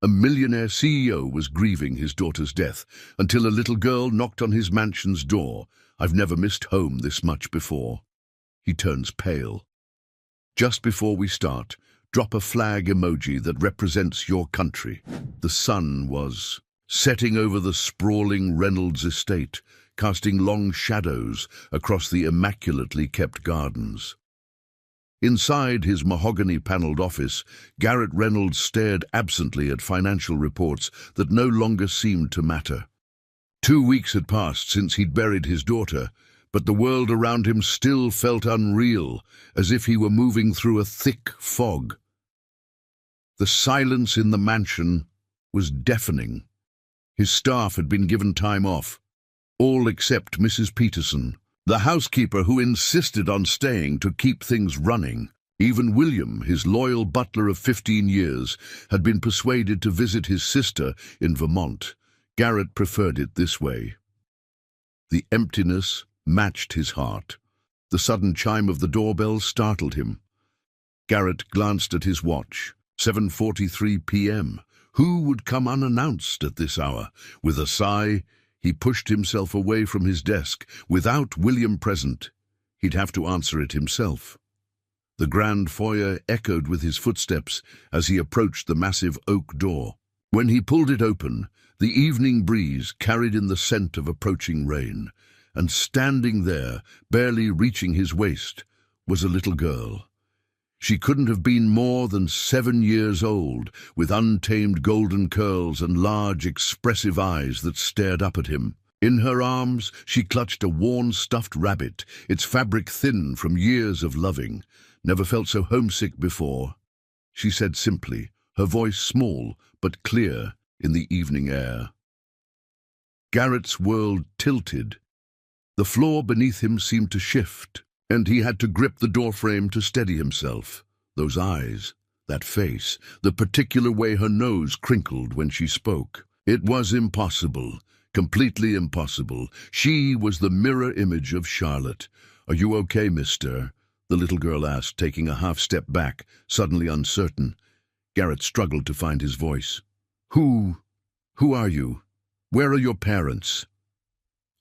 A millionaire CEO was grieving his daughter's death until a little girl knocked on his mansion's door. "I've never missed home this much before." He turns pale. "Just before we start, drop a flag emoji that represents your country." The sun was setting over the sprawling Reynolds estate, casting long shadows across the immaculately kept gardens. Inside his mahogany-paneled office, Garrett Reynolds stared absently at financial reports that no longer seemed to matter. 2 weeks had passed since he'd buried his daughter, but the world around him still felt unreal, as if he were moving through a thick fog. The silence in the mansion was deafening. His staff had been given time off, all except Mrs. Peterson, the housekeeper who insisted on staying to keep things running. Even William, his loyal butler of 15 years, had been persuaded to visit his sister in Vermont. Garrett preferred it this way. The emptiness matched his heart. The sudden chime of the doorbell startled him. Garrett glanced at his watch. 7:43 p.m. Who would come unannounced at this hour? With a sigh, he pushed himself away from his desk. Without William present, he'd have to answer it himself. The grand foyer echoed with his footsteps as he approached the massive oak door. When he pulled it open, the evening breeze carried in the scent of approaching rain, and standing there, barely reaching his waist, was a little girl. She couldn't have been more than 7 years old, with untamed golden curls and large, expressive eyes that stared up at him. In her arms, she clutched a worn stuffed rabbit, its fabric thin from years of loving. "Never felt so homesick before," she said simply, her voice small but clear in the evening air. Garrett's world tilted. The floor beneath him seemed to shift, and he had to grip the doorframe to steady himself. Those eyes, that face, the particular way her nose crinkled when she spoke. It was impossible, completely impossible. She was the mirror image of Charlotte. "Are you okay, mister?" the little girl asked, taking a half step back, suddenly uncertain. Garrett struggled to find his voice. Who are you? Where are your parents?"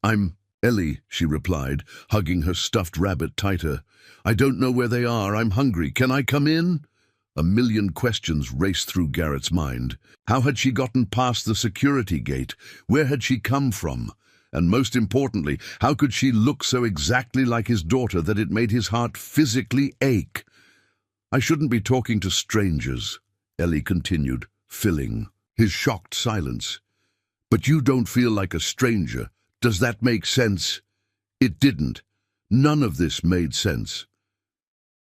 "I'm Ellie," she replied, hugging her stuffed rabbit tighter. "I don't know where they are. I'm hungry. Can I come in?" A million questions raced through Garrett's mind. How had she gotten past the security gate? Where had she come from? And most importantly, how could she look so exactly like his daughter that it made his heart physically ache? "I shouldn't be talking to strangers," Ellie continued, filling his shocked silence. "But you don't feel like a stranger. Does that make sense?" It didn't. None of this made sense.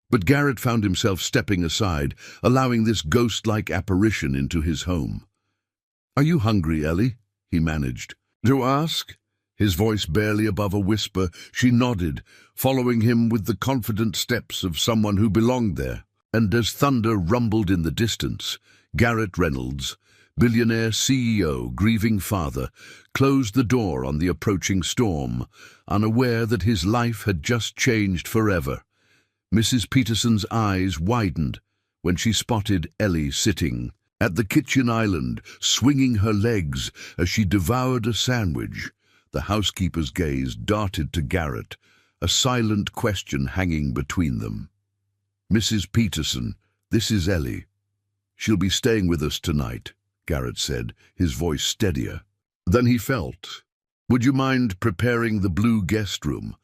But Garrett found himself stepping aside, allowing this ghost-like apparition into his home. "Are you hungry, Ellie?" he managed to ask. His voice barely above a whisper, she nodded, following him with the confident steps of someone who belonged there. And as thunder rumbled in the distance, Garrett Reynolds, billionaire CEO, grieving father, closed the door on the approaching storm, unaware that his life had just changed forever. Mrs. Peterson's eyes widened when she spotted Ellie sitting at the kitchen island, swinging her legs as she devoured a sandwich. The housekeeper's gaze darted to Garrett, a silent question hanging between them. "Mrs. Peterson, this is Ellie. She'll be staying with us tonight," Garrett said, his voice steadier than he felt. "Would you mind preparing the blue guest room?"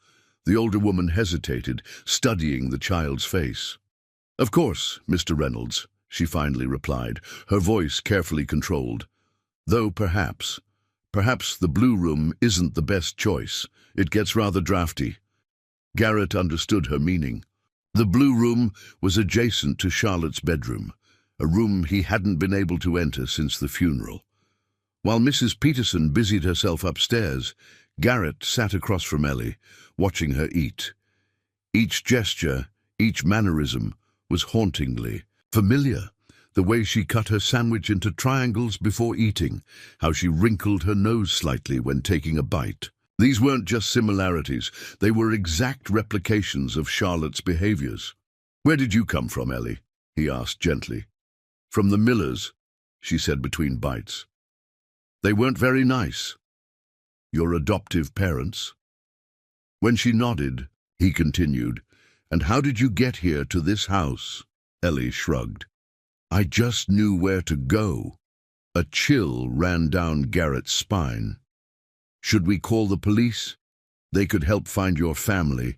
The older woman hesitated, studying the child's face. "Of course, Mr. Reynolds," she finally replied, her voice carefully controlled. "Though perhaps the blue room isn't the best choice. It gets rather drafty." Garrett understood her meaning. The blue room was adjacent to Charlotte's bedroom, a room he hadn't been able to enter since the funeral. While Mrs. Peterson busied herself upstairs, Garrett sat across from Ellie, watching her eat. Each gesture, each mannerism was hauntingly familiar. The way she cut her sandwich into triangles before eating, how she wrinkled her nose slightly when taking a bite. These weren't just similarities, they were exact replications of Charlotte's behaviors. "Where did you come from, Ellie?" he asked gently. "From the Millers," she said between bites. They weren't very nice. Your adoptive parents? When she nodded, he continued, And how did you get here to this house? Ellie shrugged. I just knew where to go. A chill ran down Garrett's spine. Should we call the police? They could help find your family.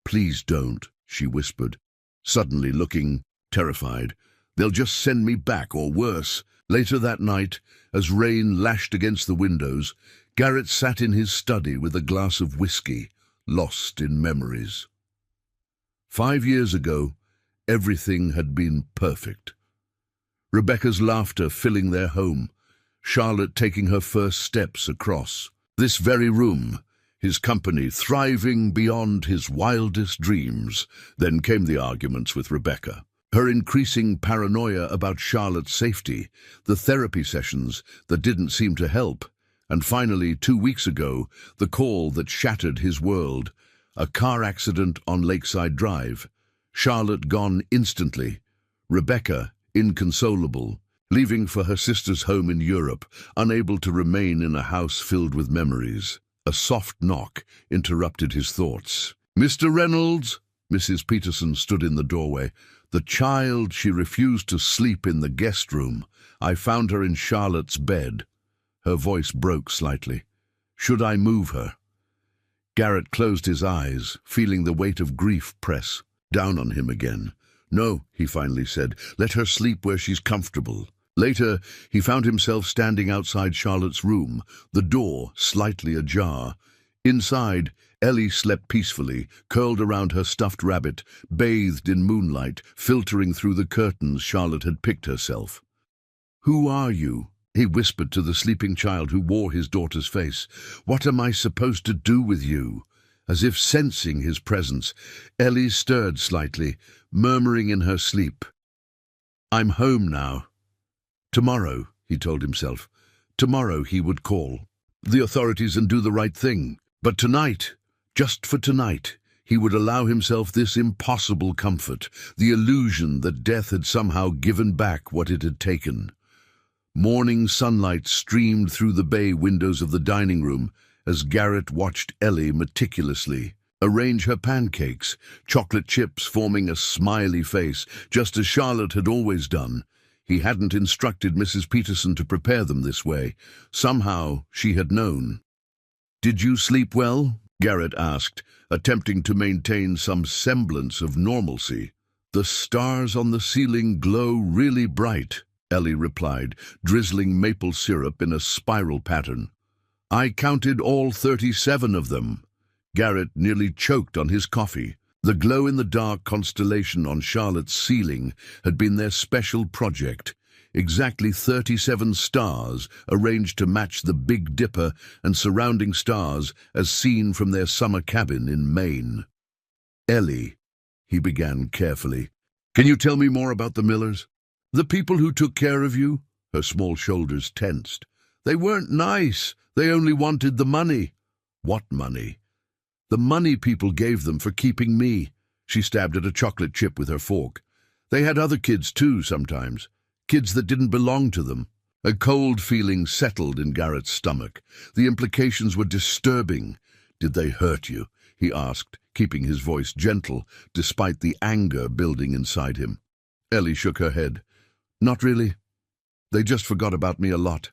Please don't, she whispered, suddenly looking terrified. They'll just send me back, or worse. Later that night, as rain lashed against the windows, Garrett sat in his study with a glass of whiskey, lost in memories. 5 years ago, everything had been perfect. Rebecca's laughter filling their home, Charlotte taking her first steps across. This very room, his company thriving beyond his wildest dreams. Then came the arguments with Rebecca. Her increasing paranoia about Charlotte's safety, the therapy sessions that didn't seem to help, and finally, 2 weeks ago, the call that shattered his world, a car accident on Lakeside Drive. Charlotte gone instantly, Rebecca inconsolable, leaving for her sister's home in Europe, unable to remain in a house filled with memories. A soft knock interrupted his thoughts. Mr. Reynolds? Mrs. Peterson stood in the doorway. The child, she refused to sleep in the guest room. I found her in Charlotte's bed. Her voice broke slightly. Should I move her? Garrett closed his eyes, feeling the weight of grief press down on him again. No, he finally said, let her sleep where she's comfortable. Later, he found himself standing outside Charlotte's room, the door slightly ajar. Inside, Ellie slept peacefully, curled around her stuffed rabbit, bathed in moonlight, filtering through the curtains Charlotte had picked herself. Who are you? He whispered to the sleeping child who wore his daughter's face. What am I supposed to do with you? As if sensing his presence, Ellie stirred slightly, murmuring in her sleep. I'm home now. Tomorrow, he told himself. Tomorrow he would call the authorities and do the right thing. But tonight, just for tonight, he would allow himself this impossible comfort, the illusion that death had somehow given back what it had taken. Morning sunlight streamed through the bay windows of the dining room as Garrett watched Ellie meticulously arrange her pancakes, chocolate chips forming a smiley face, just as Charlotte had always done. He hadn't instructed Mrs. Peterson to prepare them this way. Somehow she had known. Did you sleep well? Garrett asked, attempting to maintain some semblance of normalcy. The stars on the ceiling glow really bright, Ellie replied, drizzling maple syrup in a spiral pattern. I counted all 37 of them. Garrett nearly choked on his coffee. The glow-in-the-dark constellation on Charlotte's ceiling had been their special project. Exactly 37 stars arranged to match the Big Dipper and surrounding stars as seen from their summer cabin in Maine. Ellie, he began carefully, can you tell me more about the Millers? The people who took care of you? Her small shoulders tensed. They weren't nice. They only wanted the money. What money? The money people gave them for keeping me. She stabbed at a chocolate chip with her fork. They had other kids too sometimes. Kids that didn't belong to them. A cold feeling settled in Garrett's stomach. The implications were disturbing. Did they hurt you? He asked, keeping his voice gentle, despite the anger building inside him. Ellie shook her head. Not really. They just forgot about me a lot.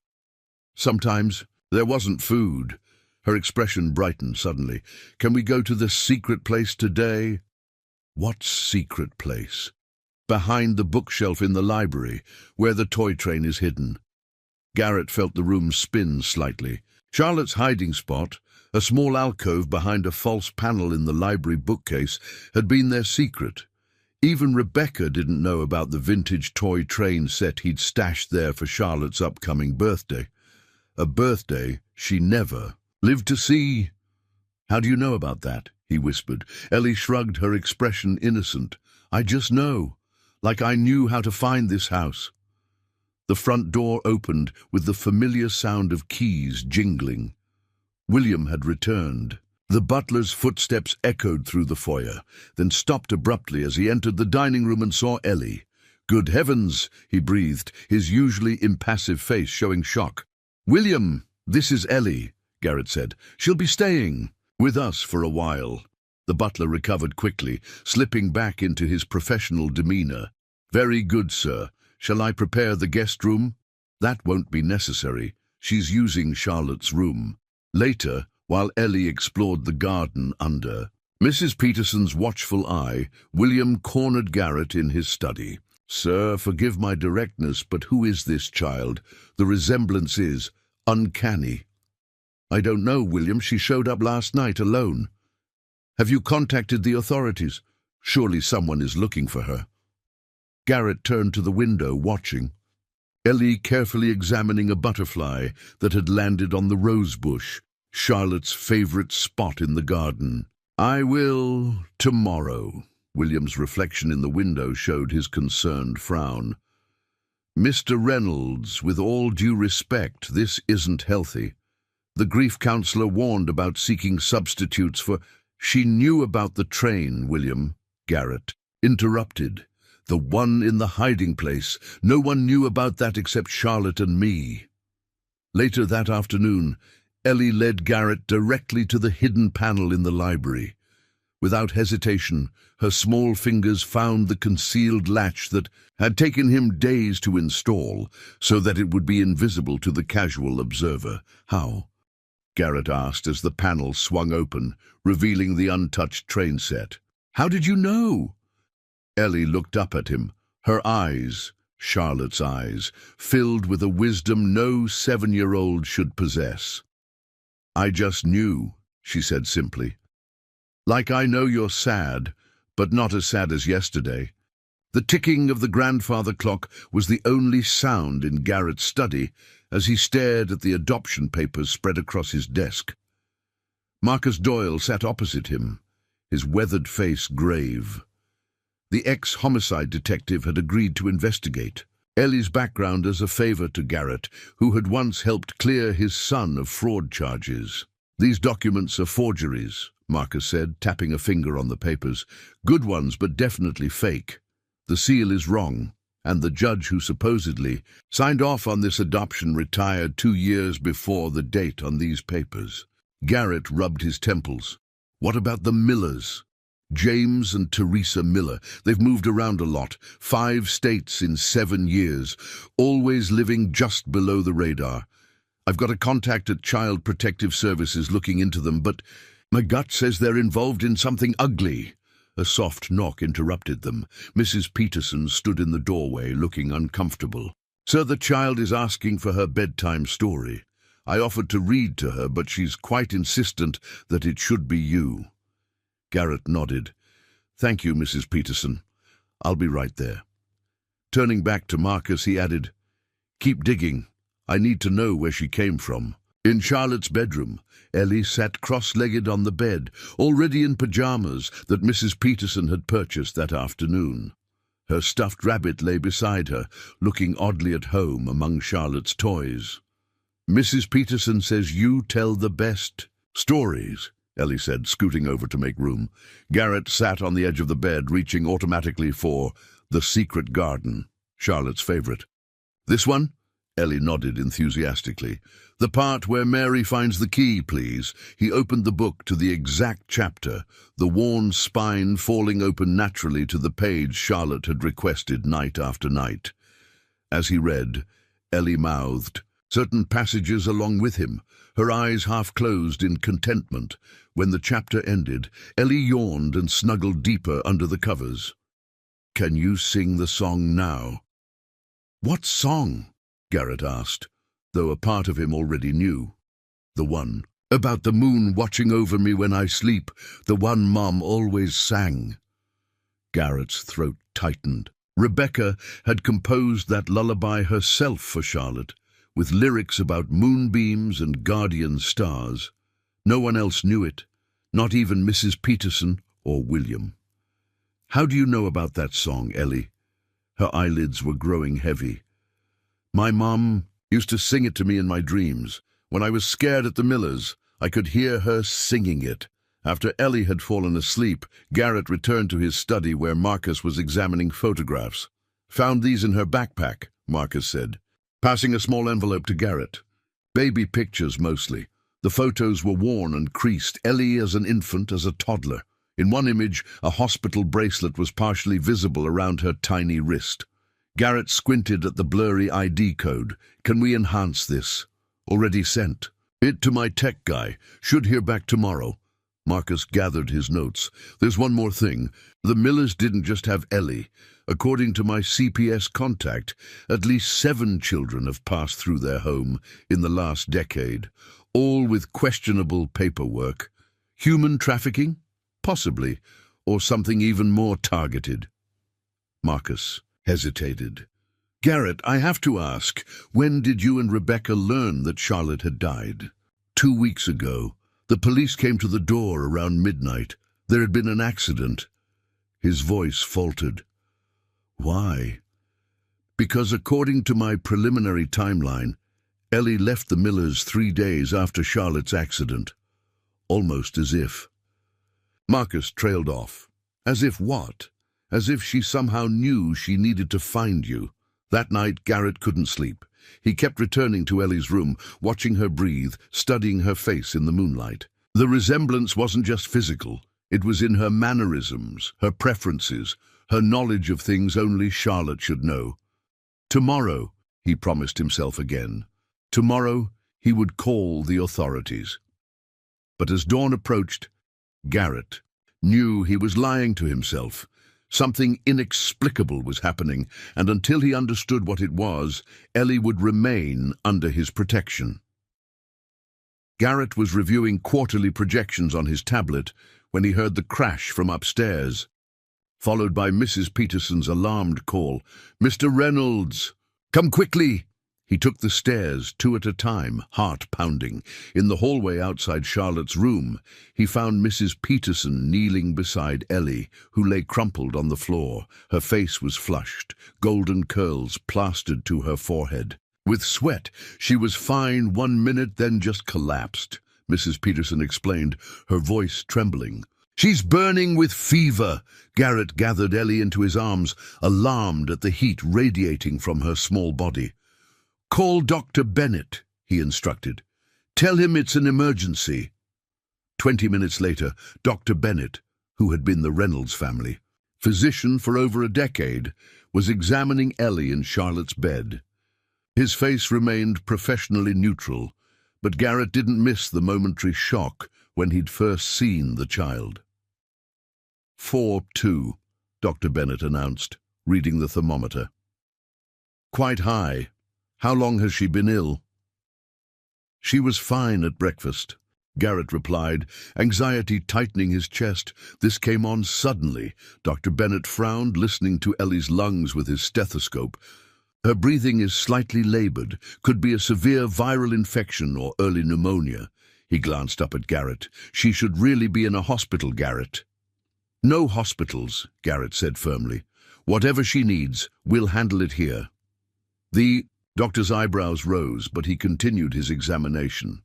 Sometimes there wasn't food. Her expression brightened suddenly. Can we go to the secret place today? What secret place? Behind the bookshelf in the library, where the toy train is hidden. Garrett felt the room spin slightly. Charlotte's hiding spot, a small alcove behind a false panel in the library bookcase, had been their secret. Even Rebecca didn't know about the vintage toy train set he'd stashed there for Charlotte's upcoming birthday. A birthday she never lived to see. How do you know about that? He whispered. Ellie shrugged, her expression innocent. I just know. Like I knew how to find this house. The front door opened with the familiar sound of keys jingling. William had returned. The butler's footsteps echoed through the foyer, then stopped abruptly as he entered the dining room and saw Ellie, Good heavens, he breathed, his usually impassive face showing shock. William, this is Ellie, Garrett said. She'll be staying with us for a while. The butler recovered quickly, slipping back into his professional demeanor. Very good, sir. Shall I prepare the guest room? That won't be necessary. She's using Charlotte's room. Later, while Ellie explored the garden under Mrs. Peterson's watchful eye, William cornered Garrett in his study. Sir, forgive my directness, but who is this child? The resemblance is uncanny. I don't know, William. She showed up last night alone. Have you contacted the authorities? Surely someone is looking for her. Garrett turned to the window, watching. Ellie carefully examining a butterfly that had landed on the rose bush, Charlotte's favorite spot in the garden. I will tomorrow. William's reflection in the window showed his concerned frown. Mr. Reynolds, with all due respect, this isn't healthy. The grief counselor warned about seeking substitutes for... She knew about the train, William. Garrett interrupted. The one in the hiding place. No one knew about that except Charlotte and me. Later that afternoon, Ellie led Garrett directly to the hidden panel in the library. Without hesitation, her small fingers found the concealed latch that had taken him days to install, so that it would be invisible to the casual observer. How? Garrett asked as the panel swung open, revealing the untouched train set. How did you know? Ellie looked up at him, her eyes, Charlotte's eyes, filled with a wisdom no 7-year-old should possess. I just knew, she said simply. Like I know you're sad, but not as sad as yesterday. The ticking of the grandfather clock was the only sound in Garrett's study as he stared at the adoption papers spread across his desk. Marcus Doyle sat opposite him, his weathered face grave. The ex-homicide detective had agreed to investigate Ellie's background as a favor to Garrett, who had once helped clear his son of fraud charges. These documents are forgeries, Marcus said, tapping a finger on the papers. Good ones, but definitely fake. The seal is wrong, and the judge who supposedly signed off on this adoption retired 2 years before the date on these papers. Garrett rubbed his temples. What about the Millers? James and Teresa Miller. They've moved around a lot. 5 states in 7 years, always living just below the radar. I've got a contact at Child Protective Services looking into them, but my gut says they're involved in something ugly. A soft knock interrupted them. Mrs. Peterson stood in the doorway, looking uncomfortable. Sir, the child is asking for her bedtime story. I offered to read to her, but she's quite insistent that it should be you. Garrett nodded. Thank you, Mrs. Peterson. I'll be right there. Turning back to Marcus, he added, Keep digging. I need to know where she came from. In Charlotte's bedroom, Ellie sat cross-legged on the bed, already in pajamas that Mrs. Peterson had purchased that afternoon. Her stuffed rabbit lay beside her, looking oddly at home among Charlotte's toys. Mrs. Peterson says you tell the best stories, Ellie said, scooting over to make room. Garrett sat on the edge of the bed, reaching automatically for The Secret Garden, Charlotte's favorite. This one? Ellie nodded enthusiastically. The part where Mary finds the key, please. He opened the book to the exact chapter, the worn spine falling open naturally to the page Charlotte had requested night after night. As he read, Ellie mouthed certain passages along with him, her eyes half closed in contentment. When the chapter ended, Ellie yawned and snuggled deeper under the covers. Can you sing the song now? What song? Garrett asked, though a part of him already knew. The one about the moon watching over me when I sleep, the one Mom always sang. Garrett's throat tightened. Rebecca had composed that lullaby herself for Charlotte, with lyrics about moonbeams and guardian stars. No one else knew it, not even Mrs. Peterson or William. How do you know about that song, Ellie? Her eyelids were growing heavy. My mom used to sing it to me in my dreams. When I was scared at the Millers, I could hear her singing it. After Ellie had fallen asleep, Garrett returned to his study where Marcus was examining photographs. Found these in her backpack, Marcus said, passing a small envelope to Garrett. Baby pictures mostly. The photos were worn and creased, Ellie as an infant, as a toddler. In one image, a hospital bracelet was partially visible around her tiny wrist. Garrett squinted at the blurry ID code. Can we enhance this? Already sent. It to my tech guy. Should hear back tomorrow. Marcus gathered his notes. There's one more thing. The Millers didn't just have Ellie. According to my CPS contact, at least 7 children have passed through their home in the last decade, all with questionable paperwork. Human trafficking? Possibly, or something even more targeted. Marcus hesitated. Garrett, I have to ask, when did you and Rebecca learn that Charlotte had died? 2 weeks ago. The police came to the door around midnight. There had been an accident. His voice faltered. Why? Because according to my preliminary timeline, Ellie left the Millers 3 days after Charlotte's accident. Almost as if. Marcus trailed off. As if what? As if she somehow knew she needed to find you. That night, Garrett couldn't sleep. He kept returning to Ellie's room, watching her breathe, studying her face in the moonlight. The resemblance wasn't just physical. It was in her mannerisms, her preferences, her knowledge of things only Charlotte should know. Tomorrow, he promised himself again. Tomorrow, he would call the authorities. But as dawn approached, Garrett knew he was lying to himself. Something inexplicable was happening, and until he understood what it was, Ellie would remain under his protection. Garrett was reviewing quarterly projections on his tablet when he heard the crash from upstairs, followed by Mrs. Peterson's alarmed call. "Mr. Reynolds, come quickly!" He took the stairs, 2 at a time, heart pounding. In the hallway outside Charlotte's room, he found Mrs. Peterson kneeling beside Ellie, who lay crumpled on the floor. Her face was flushed, golden curls plastered to her forehead. With sweat, she was fine 1 minute, then just collapsed, Mrs. Peterson explained, her voice trembling. "She's burning with fever." Garrett gathered Ellie into his arms, alarmed at the heat radiating from her small body. "Call Dr. Bennett," he instructed. "Tell him it's an emergency." 20 minutes later, Dr. Bennett, who had been the Reynolds family, physician for over a decade, was examining Ellie in Charlotte's bed. His face remained professionally neutral, but Garrett didn't miss the momentary shock when he'd first seen the child. 4-2, Dr. Bennett announced, reading the thermometer. "Quite high. How long has she been ill?" "She was fine at breakfast," Garrett replied, anxiety tightening his chest. This came on suddenly. Dr. Bennett frowned, listening to Ellie's lungs with his stethoscope. "Her breathing is slightly labored. Could be a severe viral infection or early pneumonia." He glanced up at Garrett. "She should really be in a hospital, Garrett." "No hospitals," Garrett said firmly. "Whatever she needs, we'll handle it here." The doctor's eyebrows rose, but he continued his examination.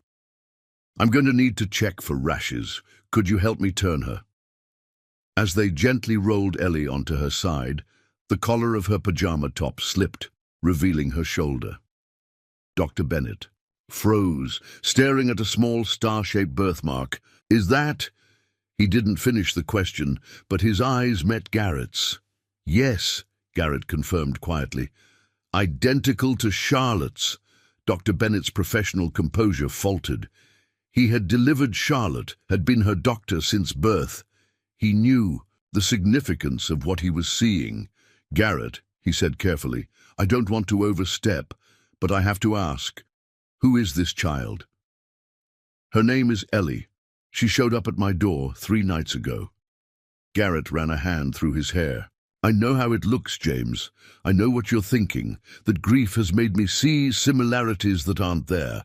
"I'm going to need to check for rashes. Could you help me turn her?" As they gently rolled Ellie onto her side, the collar of her pajama top slipped, revealing her shoulder. Dr. Bennett froze, staring at a small star-shaped birthmark. "Is that—" He didn't finish the question, but his eyes met Garrett's. "Yes," Garrett confirmed quietly. "Identical to Charlotte's." Dr. Bennett's professional composure faltered. He had delivered Charlotte, had been her doctor since birth. He knew the significance of what he was seeing. "Garrett," he said carefully, "I don't want to overstep, but I have to ask, who is this child?" "Her name is Ellie. She showed up at my door 3 nights ago." Garrett ran a hand through his hair. "I know how it looks, James. I know what you're thinking, that grief has made me see similarities that aren't there.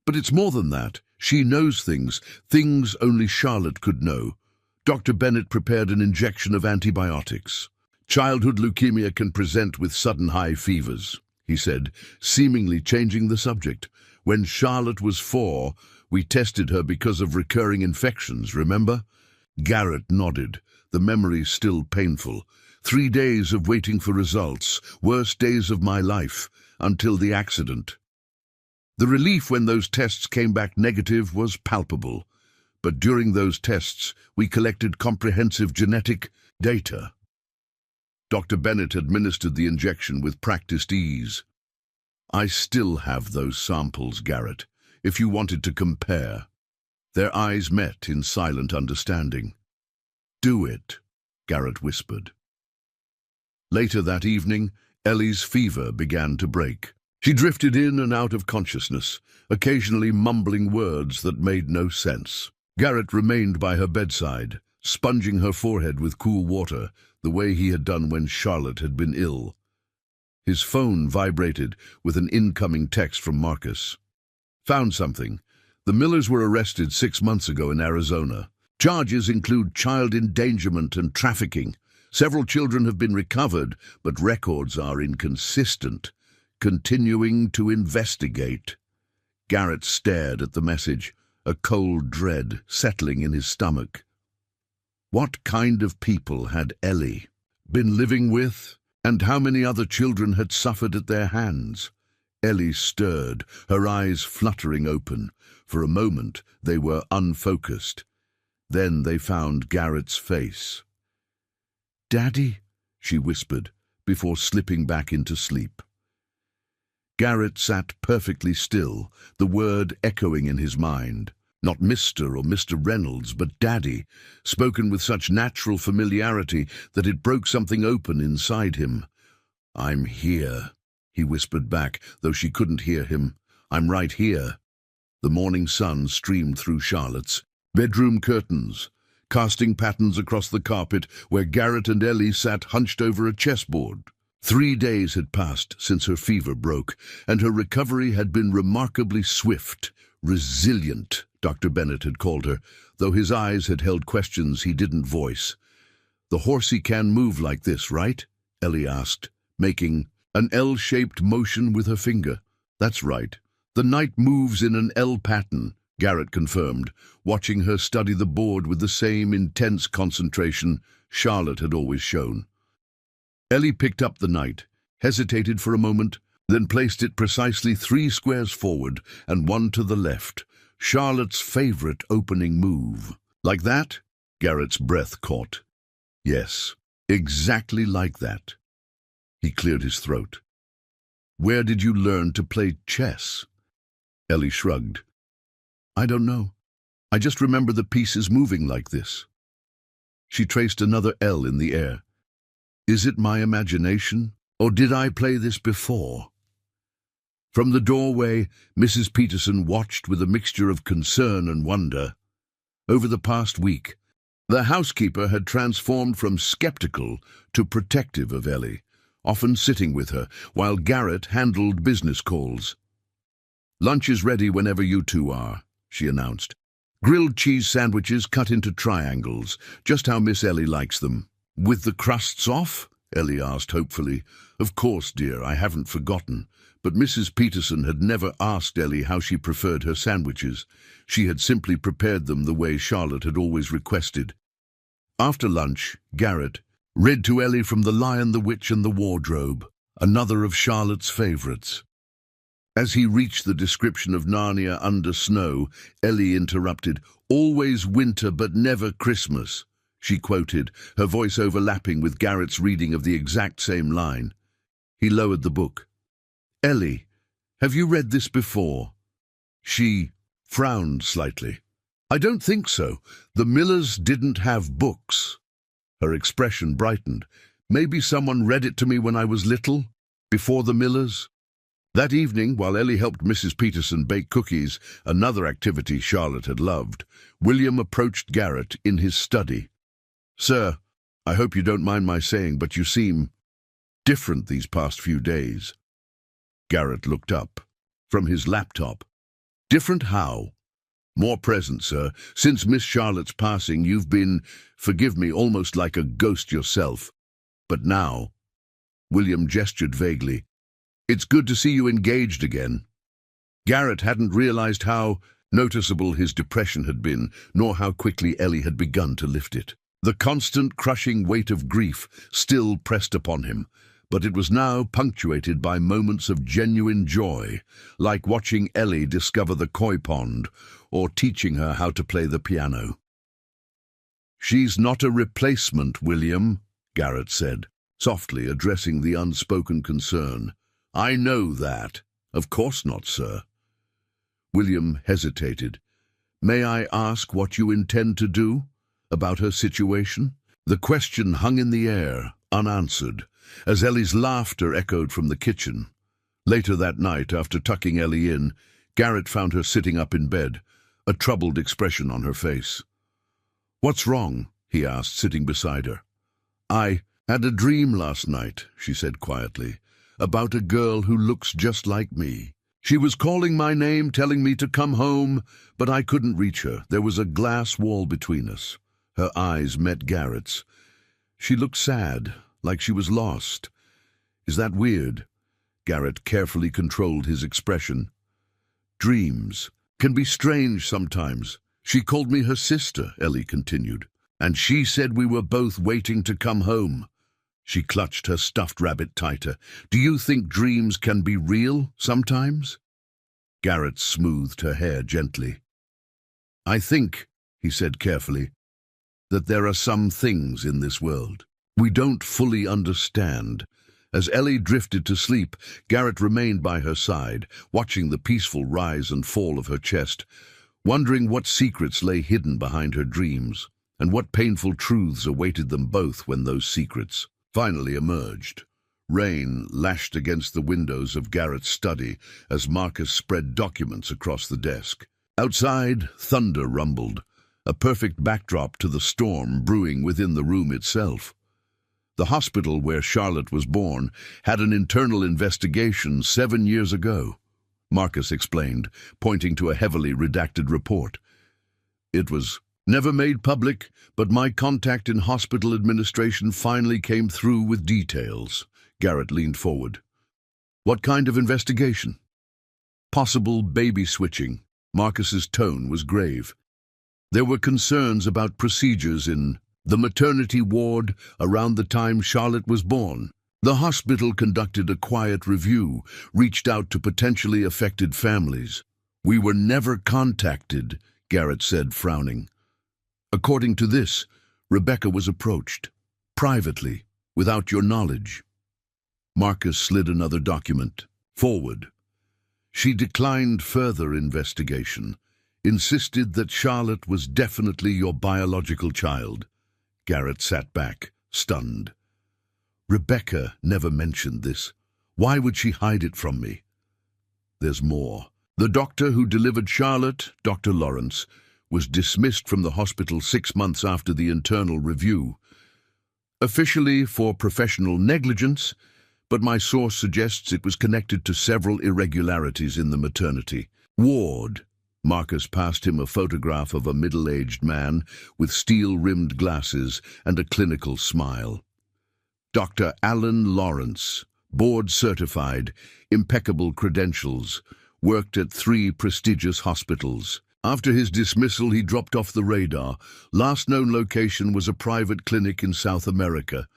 But it's more than that. She knows things only Charlotte could know. Dr. Bennett prepared an injection of antibiotics. Childhood leukemia can present with sudden high fevers," he said, seemingly changing the subject. "When Charlotte was 4, we tested her because of recurring infections, remember?" Garrett nodded, the memory still painful. 3 days of waiting for results, worst days of my life, until the accident. The relief when those tests came back negative was palpable, but during those tests we collected comprehensive genetic data. Dr. Bennett administered the injection with practiced ease. I still have those samples, Garrett, if you wanted to compare. Their eyes met in silent understanding. Do it, Garrett whispered. Later that evening, Ellie's fever began to break. She drifted in and out of consciousness, occasionally mumbling words that made no sense. Garrett remained by her bedside, sponging her forehead with cool water, the way he had done when Charlotte had been ill. His phone vibrated with an incoming text from Marcus. Found something. The Millers were arrested 6 months ago in Arizona. Charges include child endangerment and trafficking. Several children have been recovered, but records are inconsistent. Continuing to investigate. Garrett stared at the message, a cold dread settling in his stomach. What kind of people had Ellie been living with, and how many other children had suffered at their hands? Ellie stirred, her eyes fluttering open. For a moment they were unfocused. Then they found Garrett's face. "Daddy," she whispered, before slipping back into sleep. Garrett sat perfectly still, the word echoing in his mind. Not Mr. or Mr. Reynolds, but Daddy, spoken with such natural familiarity that it broke something open inside him. "I'm here," he whispered back, though she couldn't hear him. "I'm right here." The morning sun streamed through Charlotte's bedroom curtains, casting patterns across the carpet where Garrett and Ellie sat hunched over a chessboard. 3 days had passed since her fever broke, and her recovery had been remarkably swift, resilient, Dr. Bennett had called her, though his eyes had held questions he didn't voice. "The horsey can move like this, right?" Ellie asked, making an L-shaped motion with her finger. "That's right. The knight moves in an L pattern," Garrett confirmed, watching her study the board with the same intense concentration Charlotte had always shown. Ellie picked up the knight, hesitated for a moment, then placed it precisely 3 squares forward and 1 to the left, Charlotte's favorite opening move. "Like that?" Garrett's breath caught. "Yes, exactly like that." He cleared his throat. "Where did you learn to play chess?" Ellie shrugged. "I don't know. I just remember the pieces moving like this." She traced another L in the air. "Is it my imagination, or did I play this before?" From the doorway, Mrs. Peterson watched with a mixture of concern and wonder. Over the past week, the housekeeper had transformed from skeptical to protective of Ellie, often sitting with her, while Garrett handled business calls. "Lunch is ready whenever you two are," she announced. "Grilled cheese sandwiches cut into triangles, just how Miss Ellie likes them." "With the crusts off?" Ellie asked hopefully. "Of course, dear, I haven't forgotten." But Mrs. Peterson had never asked Ellie how she preferred her sandwiches. She had simply prepared them the way Charlotte had always requested. After lunch, Garrett read to Ellie from The Lion, the Witch, and the Wardrobe, another of Charlotte's favorites. As he reached the description of Narnia under snow, Ellie interrupted. "Always winter but never Christmas," she quoted, her voice overlapping with Garrett's reading of the exact same line. He lowered the book. "Ellie, have you read this before?" She frowned slightly. "I don't think so. The Millers didn't have books." Her expression brightened. "Maybe someone read it to me when I was little, before the Millers." That evening, while Ellie helped Mrs. Peterson bake cookies, another activity Charlotte had loved, William approached Garrett in his study. "Sir, I hope you don't mind my saying, but you seem different these past few days." Garrett looked up from his laptop. "Different how?" "More present, sir. Since Miss Charlotte's passing, you've been, forgive me, almost like a ghost yourself. But now—" William gestured vaguely. "It's good to see you engaged again." Garrett hadn't realized how noticeable his depression had been, nor how quickly Ellie had begun to lift it. The constant crushing weight of grief still pressed upon him, but it was now punctuated by moments of genuine joy, like watching Ellie discover the koi pond or teaching her how to play the piano. "She's not a replacement, William," Garrett said, softly addressing the unspoken concern. "I know that." "Of course not, sir." William hesitated. "May I ask what you intend to do about her situation?" The question hung in the air, unanswered, as Ellie's laughter echoed from the kitchen. Later that night, after tucking Ellie in, Garrett found her sitting up in bed, a troubled expression on her face. "What's wrong?" he asked, sitting beside her. "I had a dream last night," she said quietly, "about a girl who looks just like me. She was calling my name, telling me to come home, but I couldn't reach her. There was a glass wall between us." Her eyes met Garrett's. She looked sad, like she was lost. "Is that weird?" Garrett carefully controlled his expression. "Dreams can be strange sometimes. She called me her sister," Ellie continued, "and she said we were both waiting to come home." She clutched her stuffed rabbit tighter. "Do you think dreams can be real sometimes?" Garrett smoothed her hair gently. "I think," he said carefully, "that there are some things in this world we don't fully understand." As Ellie drifted to sleep, Garrett remained by her side, watching the peaceful rise and fall of her chest, wondering what secrets lay hidden behind her dreams, and what painful truths awaited them both when those secrets finally emerged. Rain lashed against the windows of Garrett's study as Marcus spread documents across the desk. Outside, thunder rumbled, a perfect backdrop to the storm brewing within the room itself. The hospital where Charlotte was born had an internal investigation 7 years ago, Marcus explained, pointing to a heavily redacted report. "It was never made public, but my contact in hospital administration finally came through with details." Garrett leaned forward. "What kind of investigation?" "Possible baby switching." Marcus's tone was grave. "There were concerns about procedures in the maternity ward around the time Charlotte was born. The hospital conducted a quiet review, reached out to potentially affected families. We were never contacted," Garrett said, frowning. "According to this, Rebecca was approached, privately, without your knowledge." Marcus slid another document forward. "She declined further investigation, insisted that Charlotte was definitely your biological child." Garrett sat back, stunned. "Rebecca never mentioned this. Why would she hide it from me?" "There's more. The doctor who delivered Charlotte, Dr. Lawrence, was dismissed from the hospital 6 months after the internal review. Officially for professional negligence, but my source suggests it was connected to several irregularities in the maternity ward." Marcus passed him a photograph of a middle-aged man with steel-rimmed glasses and a clinical smile. "Dr. Alan Lawrence, board-certified, impeccable credentials, worked at 3 prestigious hospitals. After his dismissal, he dropped off the radar. Last known location was a private clinic in South America."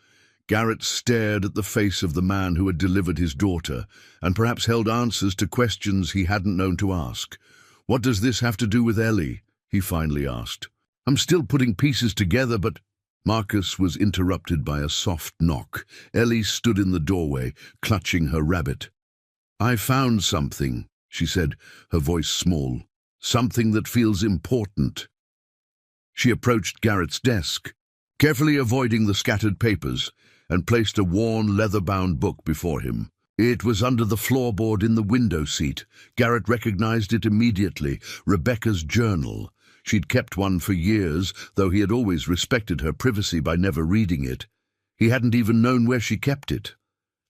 Garrett stared at the face of the man who had delivered his daughter, and perhaps held answers to questions he hadn't known to ask. "What does this have to do with Ellie?" he finally asked. "I'm still putting pieces together, but—" Marcus was interrupted by a soft knock. Ellie stood in the doorway, clutching her rabbit. "I found something," she said, her voice small. "Something that feels important." She approached Garrett's desk, carefully avoiding the scattered papers, and placed a worn, leather-bound book before him. It was under the floorboard in the window seat. Garrett recognized it immediately. Rebecca's journal. She'd kept one for years, though he had always respected her privacy by never reading it. He hadn't even known where she kept it.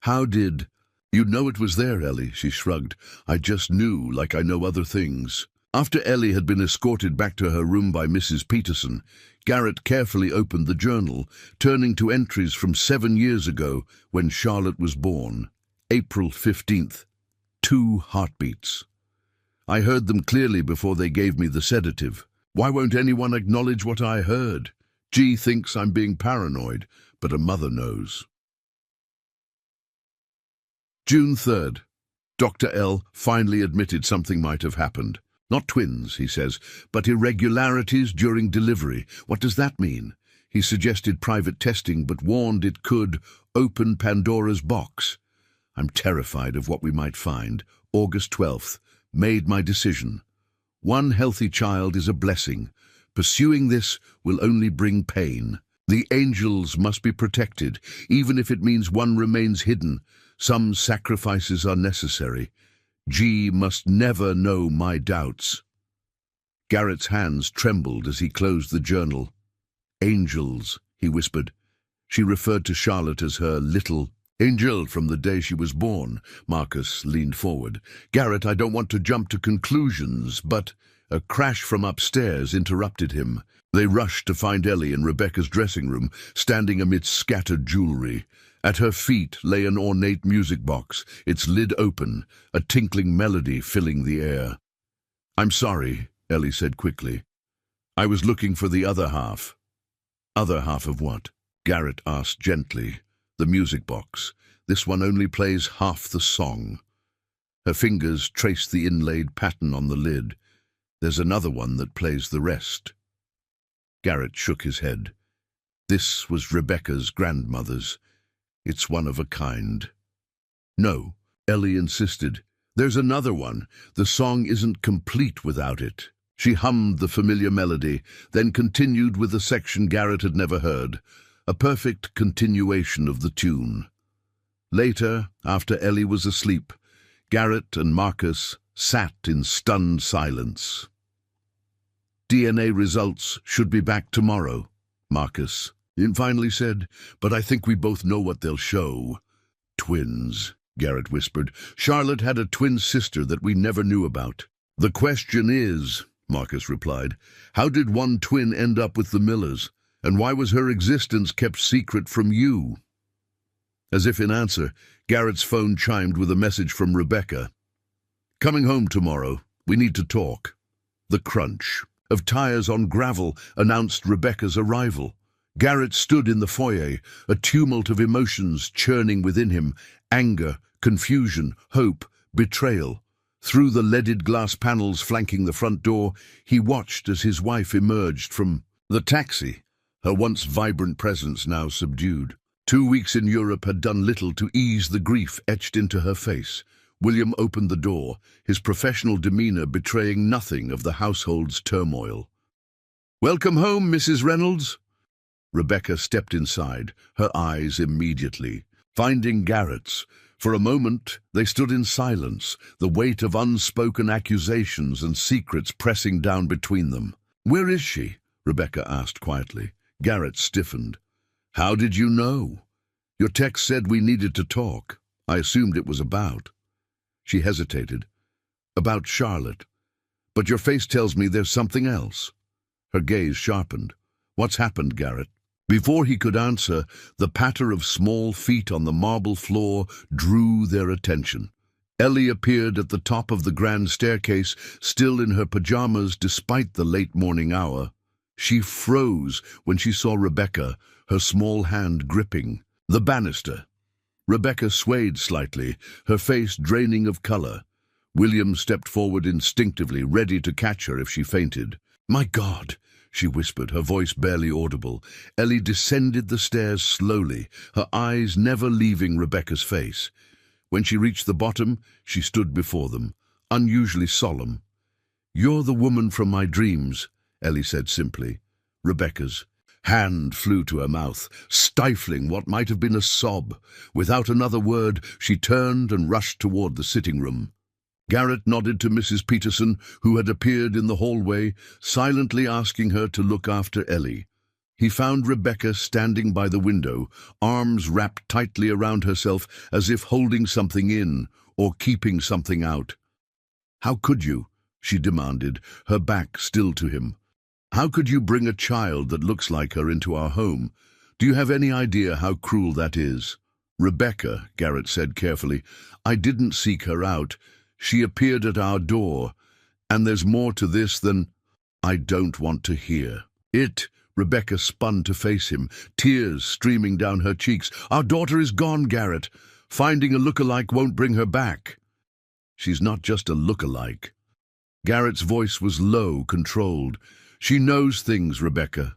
"How did—" "You'd know it was there, Ellie," she shrugged. "I just knew, like I know other things." After Ellie had been escorted back to her room by Mrs. Peterson, Garrett carefully opened the journal, turning to entries from 7 years ago when Charlotte was born. April 15th. 2 heartbeats. "I heard them clearly before they gave me the sedative. Why won't anyone acknowledge what I heard?" G thinks I'm being paranoid, but a mother knows. June 3rd. Dr. L finally admitted something might have happened. Not twins, he says, but irregularities during delivery. What does that mean? He suggested private testing, but warned it could open Pandora's box. I'm terrified of what we might find. August 12th. Made my decision. One healthy child is a blessing. Pursuing this will only bring pain. The angels must be protected, even if it means one remains hidden. Some sacrifices are necessary. G must never know my doubts. Garrett's hands trembled as he closed the journal. Angels, he whispered. She referred to Charlotte as her little angel from the day she was born. Marcus leaned forward. Garrett, I don't want to jump to conclusions, but a crash from upstairs interrupted him. They rushed to find Ellie in Rebecca's dressing room, standing amidst scattered jewelry. At her feet lay an ornate music box, its lid open, a tinkling melody filling the air. I'm sorry, Ellie said quickly. I was looking for the other half. Other half of what? Garrett asked gently. The music box. This one only plays half the song. Her fingers traced the inlaid pattern on the lid. There's another one that plays the rest. Garrett shook his head. This was Rebecca's grandmother's. It's one of a kind. No, Ellie insisted. There's another one. The song isn't complete without it. She hummed the familiar melody, then continued with a section Garrett had never heard, a perfect continuation of the tune. Later, after Ellie was asleep, Garrett and Marcus sat in stunned silence. DNA results should be back tomorrow, Marcus finally said, but I think we both know what they'll show. Twins, Garrett whispered. Charlotte had a twin sister that we never knew about. The question is, Marcus replied, how did one twin end up with the Millers, and why was her existence kept secret from you? As if in answer, Garrett's phone chimed with a message from Rebecca. Coming home tomorrow. We need to talk. The crunch of tires on gravel announced Rebecca's arrival. Garrett stood in the foyer, a tumult of emotions churning within him, anger, confusion, hope, betrayal. Through the leaded glass panels flanking the front door, he watched as his wife emerged from the taxi, her once vibrant presence now subdued. 2 weeks in Europe had done little to ease the grief etched into her face. William opened the door, his professional demeanor betraying nothing of the household's turmoil. Welcome home, Mrs. Reynolds. Rebecca stepped inside, her eyes immediately finding Garrett's. For a moment, they stood in silence, the weight of unspoken accusations and secrets pressing down between them. Where is she? Rebecca asked quietly. Garrett stiffened. How did you know? Your text said we needed to talk. I assumed it was about. She hesitated. About Charlotte. But your face tells me there's something else. Her gaze sharpened. What's happened, Garrett? Before he could answer, the patter of small feet on the marble floor drew their attention. Ellie appeared at the top of the grand staircase, still in her pajamas despite the late morning hour. She froze when she saw Rebecca, her small hand gripping the banister. Rebecca swayed slightly, her face draining of color. William stepped forward instinctively, ready to catch her if she fainted. My God! She whispered, her voice barely audible. Ellie descended the stairs slowly, her eyes never leaving Rebecca's face. When she reached the bottom, she stood before them, unusually solemn. You're the woman from my dreams, Ellie said simply. Rebecca's hand flew to her mouth, stifling what might have been a sob. Without another word, she turned and rushed toward the sitting room. Garrett nodded to Mrs. Peterson, who had appeared in the hallway, silently asking her to look after Ellie. He found Rebecca standing by the window, arms wrapped tightly around herself as if holding something in or keeping something out. How could you? She demanded, her back still to him. How could you bring a child that looks like her into our home? Do you have any idea how cruel that is? Rebecca, Garrett said carefully, I didn't seek her out. She appeared at our door, and there's more to this than I don't want to hear. It Rebecca spun to face him, tears streaming down her cheeks. "Our daughter is gone, Garrett. Finding a look-alike won't bring her back." "She's not just a look-alike." Garrett's voice was low, controlled. "She knows things, Rebecca.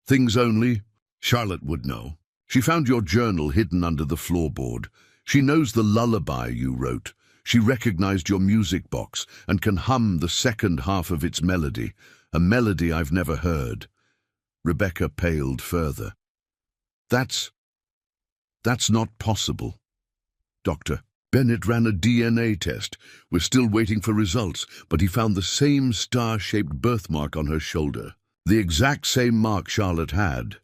Things only Charlotte would know. She found your journal hidden under the floorboard. She knows the lullaby you wrote. She recognized your music box and can hum the second half of its melody, a melody I've never heard." Rebecca paled further. That's not possible. Doctor, Bennett ran a DNA test. We're still waiting for results, but he found the same star-shaped birthmark on her shoulder. The exact same mark Charlotte had.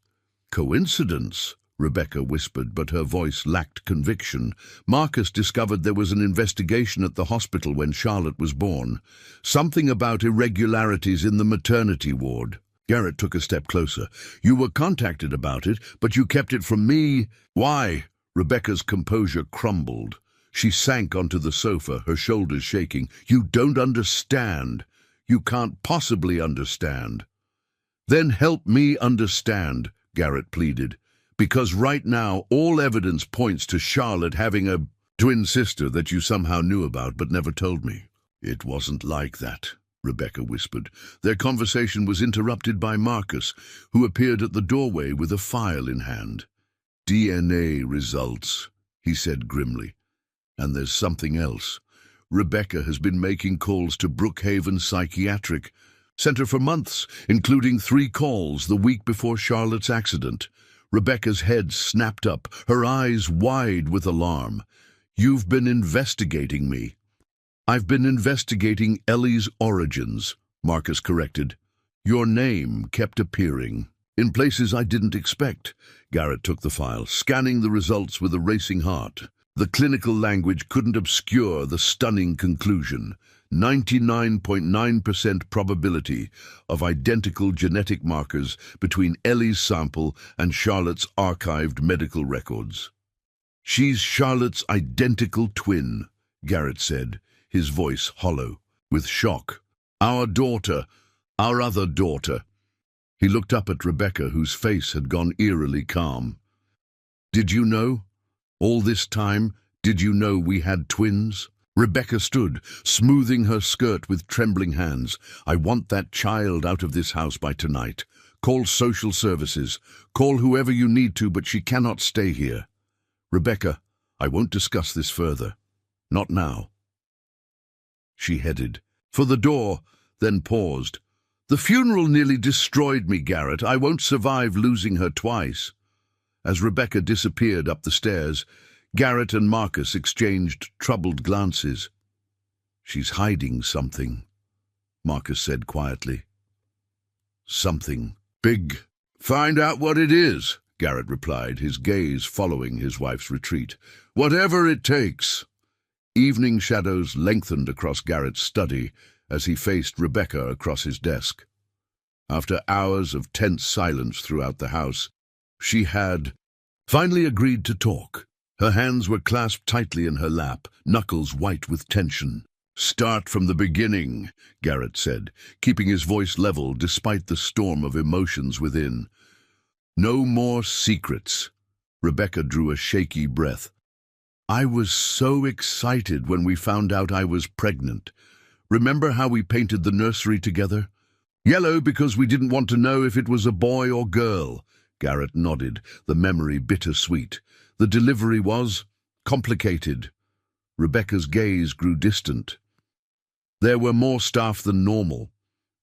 Coincidence? Rebecca whispered, but her voice lacked conviction. Marcus discovered there was an investigation at the hospital when Charlotte was born. Something about irregularities in the maternity ward. Garrett took a step closer. "You were contacted about it, but you kept it from me." "Why?" Rebecca's composure crumbled. She sank onto the sofa, her shoulders shaking. "You don't understand. You can't possibly understand." "Then help me understand," Garrett pleaded. "Because right now, all evidence points to Charlotte having a twin sister that you somehow knew about but never told me." "It wasn't like that," Rebecca whispered. Their conversation was interrupted by Marcus, who appeared at the doorway with a file in hand. "DNA results," he said grimly. "And there's something else. Rebecca has been making calls to Brookhaven Psychiatric Center for months, including 3 calls the week before Charlotte's accident." Rebecca's head snapped up, her eyes wide with alarm. "You've been investigating me." "I've been investigating Ellie's origins," Marcus corrected. "Your name kept appearing in places I didn't expect." Garrett took the file, scanning the results with a racing heart. The clinical language couldn't obscure the stunning conclusion. 99.9% probability of identical genetic markers between Ellie's sample and Charlotte's archived medical records. "She's Charlotte's identical twin," Garrett said, his voice hollow with shock. "Our daughter, our other daughter." He looked up at Rebecca, whose face had gone eerily calm. "Did you know? All this time, did you know we had twins?" Rebecca stood, smoothing her skirt with trembling hands. "I want that child out of this house by tonight. Call social services. Call whoever you need to, but she cannot stay here." "Rebecca, I won't discuss this further. Not now." She headed for the door, then paused. "The funeral nearly destroyed me, Garrett. I won't survive losing her twice." As Rebecca disappeared up the stairs, Garrett and Marcus exchanged troubled glances. "She's hiding something," Marcus said quietly. "Something big." "Find out what it is," Garrett replied, his gaze following his wife's retreat. "Whatever it takes." Evening shadows lengthened across Garrett's study as he faced Rebecca across his desk. After hours of tense silence throughout the house, she had finally agreed to talk. Her hands were clasped tightly in her lap, knuckles white with tension. "Start from the beginning," Garrett said, keeping his voice level despite the storm of emotions within. "No more secrets." Rebecca drew a shaky breath. "I was so excited when we found out I was pregnant. Remember how we painted the nursery together? Yellow because we didn't want to know if it was a boy or girl." Garrett nodded, the memory bittersweet. "The delivery was complicated." Rebecca's gaze grew distant. "There were more staff than normal.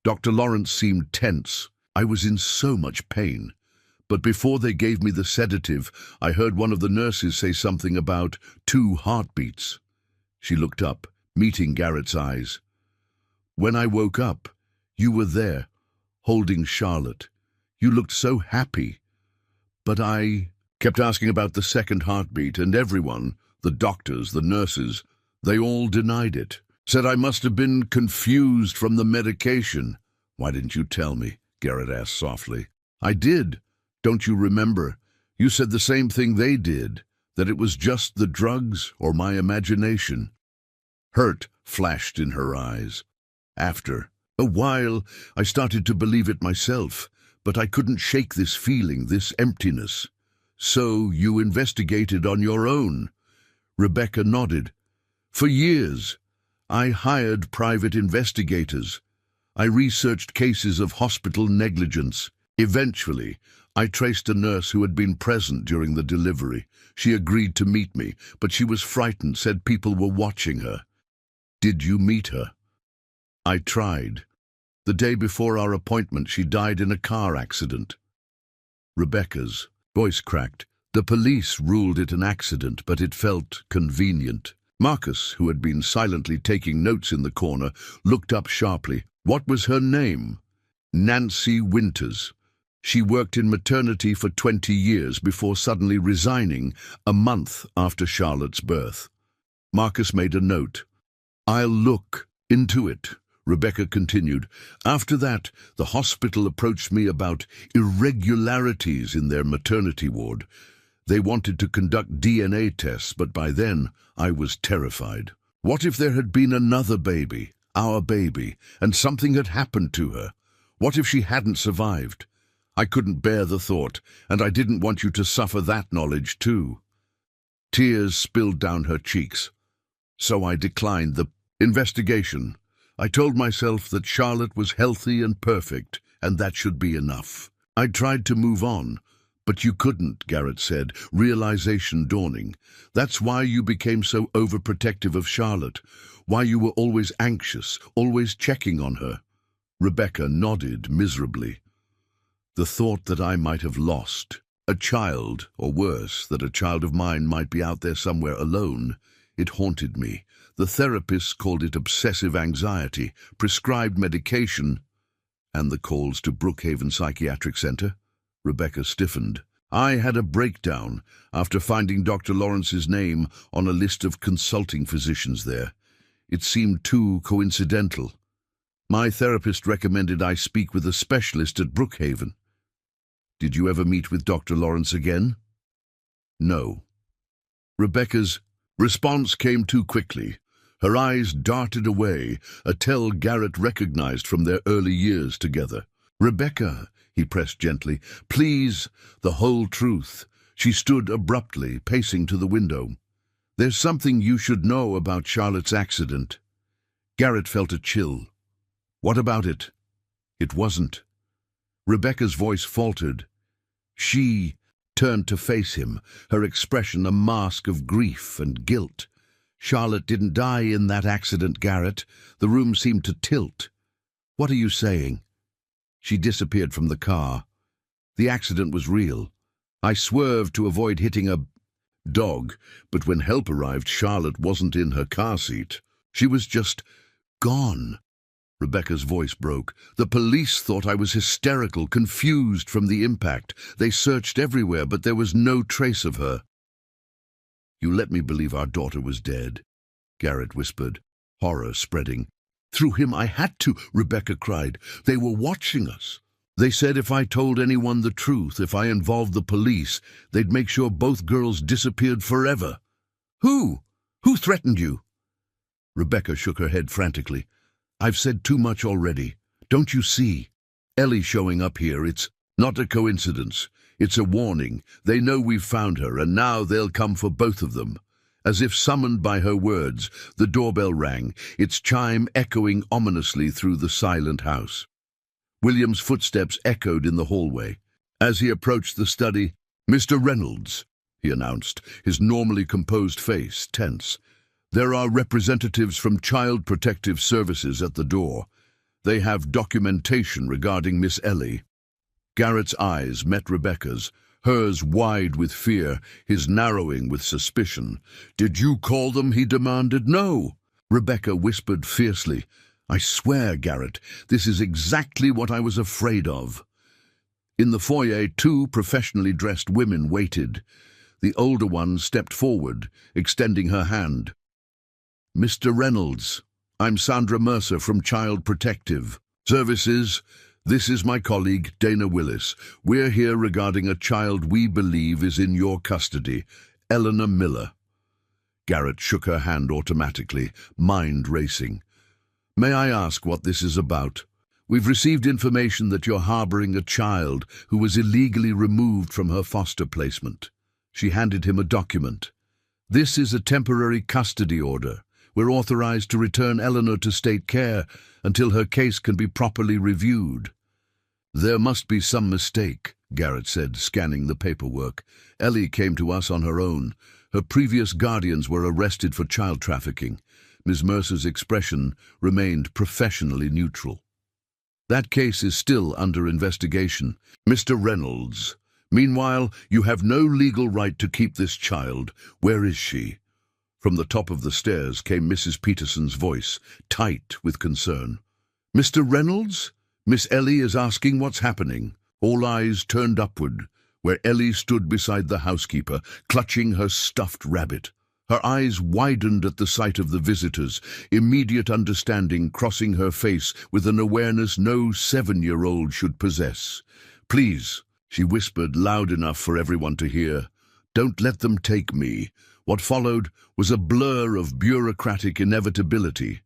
Dr. Lawrence seemed tense. I was in so much pain. But before they gave me the sedative, I heard one of the nurses say something about 2 heartbeats. She looked up, meeting Garrett's eyes. "When I woke up, you were there, holding Charlotte. You looked so happy. But I kept asking about the second heartbeat, and everyone, the doctors, the nurses, they all denied it. Said I must have been confused from the medication." "Why didn't you tell me?" Garrett asked softly. "I did. Don't you remember? You said the same thing they did, that it was just the drugs or my imagination." Hurt flashed in her eyes. "After a while, I started to believe it myself, but I couldn't shake this feeling, this emptiness. So you investigated on your own? Rebecca nodded. For years, I hired private investigators. I researched cases of hospital negligence. Eventually, I traced a nurse who had been present during the delivery. She agreed to meet me, but she was frightened, said people were watching her. Did you meet her? I tried. The day before our appointment, she died in a car accident. Rebecca's voice cracked. The police ruled it an accident, but it felt convenient. Marcus, who had been silently taking notes in the corner, looked up sharply. What was her name? Nancy Winters. She worked in maternity for 20 years before suddenly resigning a month after Charlotte's birth. Marcus made a note. I'll look into it, Rebecca continued. After that, the hospital approached me about irregularities in their maternity ward. They wanted to conduct DNA tests, but by then I was terrified. What if there had been another baby, our baby, and something had happened to her? What if she hadn't survived? I couldn't bear the thought, and I didn't want you to suffer that knowledge too. Tears spilled down her cheeks. So I declined the investigation. I told myself that Charlotte was healthy and perfect, and that should be enough. I tried to move on, but you couldn't, Garrett said, realization dawning. That's why you became so overprotective of Charlotte, why you were always anxious, always checking on her. Rebecca nodded miserably. The thought that I might have lost a child, or worse, that a child of mine might be out there somewhere alone, it haunted me. The therapists called it obsessive anxiety, prescribed medication, and the calls to Brookhaven Psychiatric Center. Rebecca stiffened. I had a breakdown after finding Dr. Lawrence's name on a list of consulting physicians there. It seemed too coincidental. My therapist recommended I speak with a specialist at Brookhaven. Did you ever meet with Dr. Lawrence again? No. Rebecca's response came too quickly. Her eyes darted away, a tell Garrett recognized from their early years together. Rebecca, he pressed gently, please, the whole truth. She stood abruptly, pacing to the window. There's something you should know about Charlotte's accident. Garrett felt a chill. What about it? It wasn't. Rebecca's voice faltered. She turned to face him, her expression a mask of grief and guilt. Charlotte didn't die in that accident, Garrett. The room seemed to tilt. What are you saying? She disappeared from the car. The accident was real. I swerved to avoid hitting a dog, but when help arrived, Charlotte wasn't in her car seat. She was just gone. Rebecca's voice broke. The police thought I was hysterical, confused from the impact. They searched everywhere, but there was no trace of her. You let me believe our daughter was dead, Garrett whispered, horror spreading. Through him I had to, Rebecca cried. They were watching us. They said if I told anyone the truth, if I involved the police, they'd make sure both girls disappeared forever. Who? Who threatened you? Rebecca shook her head frantically. I've said too much already. Don't you see? Ellie showing up here, it's not a coincidence. It's a warning. They know we've found her, and now they'll come for both of them. As if summoned by her words, the doorbell rang, its chime echoing ominously through the silent house. William's footsteps echoed in the hallway. As he approached the study, Mr. Reynolds, he announced, his normally composed face tense. There are representatives from Child Protective Services at the door. They have documentation regarding Miss Ellie. Garrett's eyes met Rebecca's, hers wide with fear, his narrowing with suspicion. Did you call them? He demanded. No. Rebecca whispered fiercely. I swear, Garrett, this is exactly what I was afraid of. In the foyer, two professionally dressed women waited. The older one stepped forward, extending her hand. Mr. Reynolds, I'm Sandra Mercer from Child Protective Services. This is my colleague, Dana Willis. We're here regarding a child we believe is in your custody, Eleanor Miller. Garrett shook her hand automatically, mind racing. May I ask what this is about? We've received information that you're harboring a child who was illegally removed from her foster placement. She handed him a document. This is a temporary custody order. We're authorized to return Eleanor to state care until her case can be properly reviewed. There must be some mistake, Garrett said, scanning the paperwork. Ellie came to us on her own. Her previous guardians were arrested for child trafficking. Ms. Mercer's expression remained professionally neutral. That case is still under investigation. Mr. Reynolds, meanwhile, you have no legal right to keep this child. Where is she? From the top of the stairs came Mrs. Peterson's voice, tight with concern. Mr. Reynolds? Miss Ellie is asking what's happening. All eyes turned upward, where Ellie stood beside the housekeeper, clutching her stuffed rabbit. Her eyes widened at the sight of the visitors, immediate understanding crossing her face with an awareness no 7-year-old should possess. Please, she whispered loud enough for everyone to hear, don't let them take me. What followed was a blur of bureaucratic inevitability.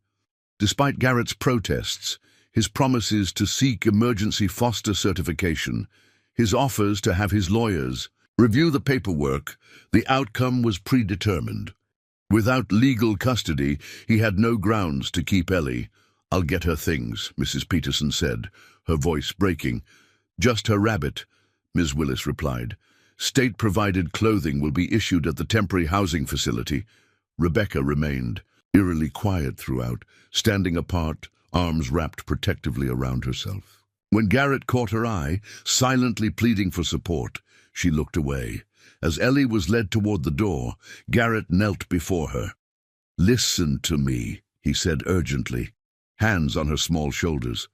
Despite Garrett's protests, his promises to seek emergency foster certification, his offers to have his lawyers review the paperwork, the outcome was predetermined. Without legal custody, he had no grounds to keep Ellie. I'll get her things, Mrs. Peterson said, her voice breaking. Just her rabbit, Ms. Willis replied. State-provided clothing will be issued at the temporary housing facility. Rebecca remained, eerily quiet throughout, standing apart, arms wrapped protectively around herself. When Garrett caught her eye, silently pleading for support, she looked away. As Ellie was led toward the door, Garrett knelt before her. Listen to me, he said urgently, hands on her small shoulders.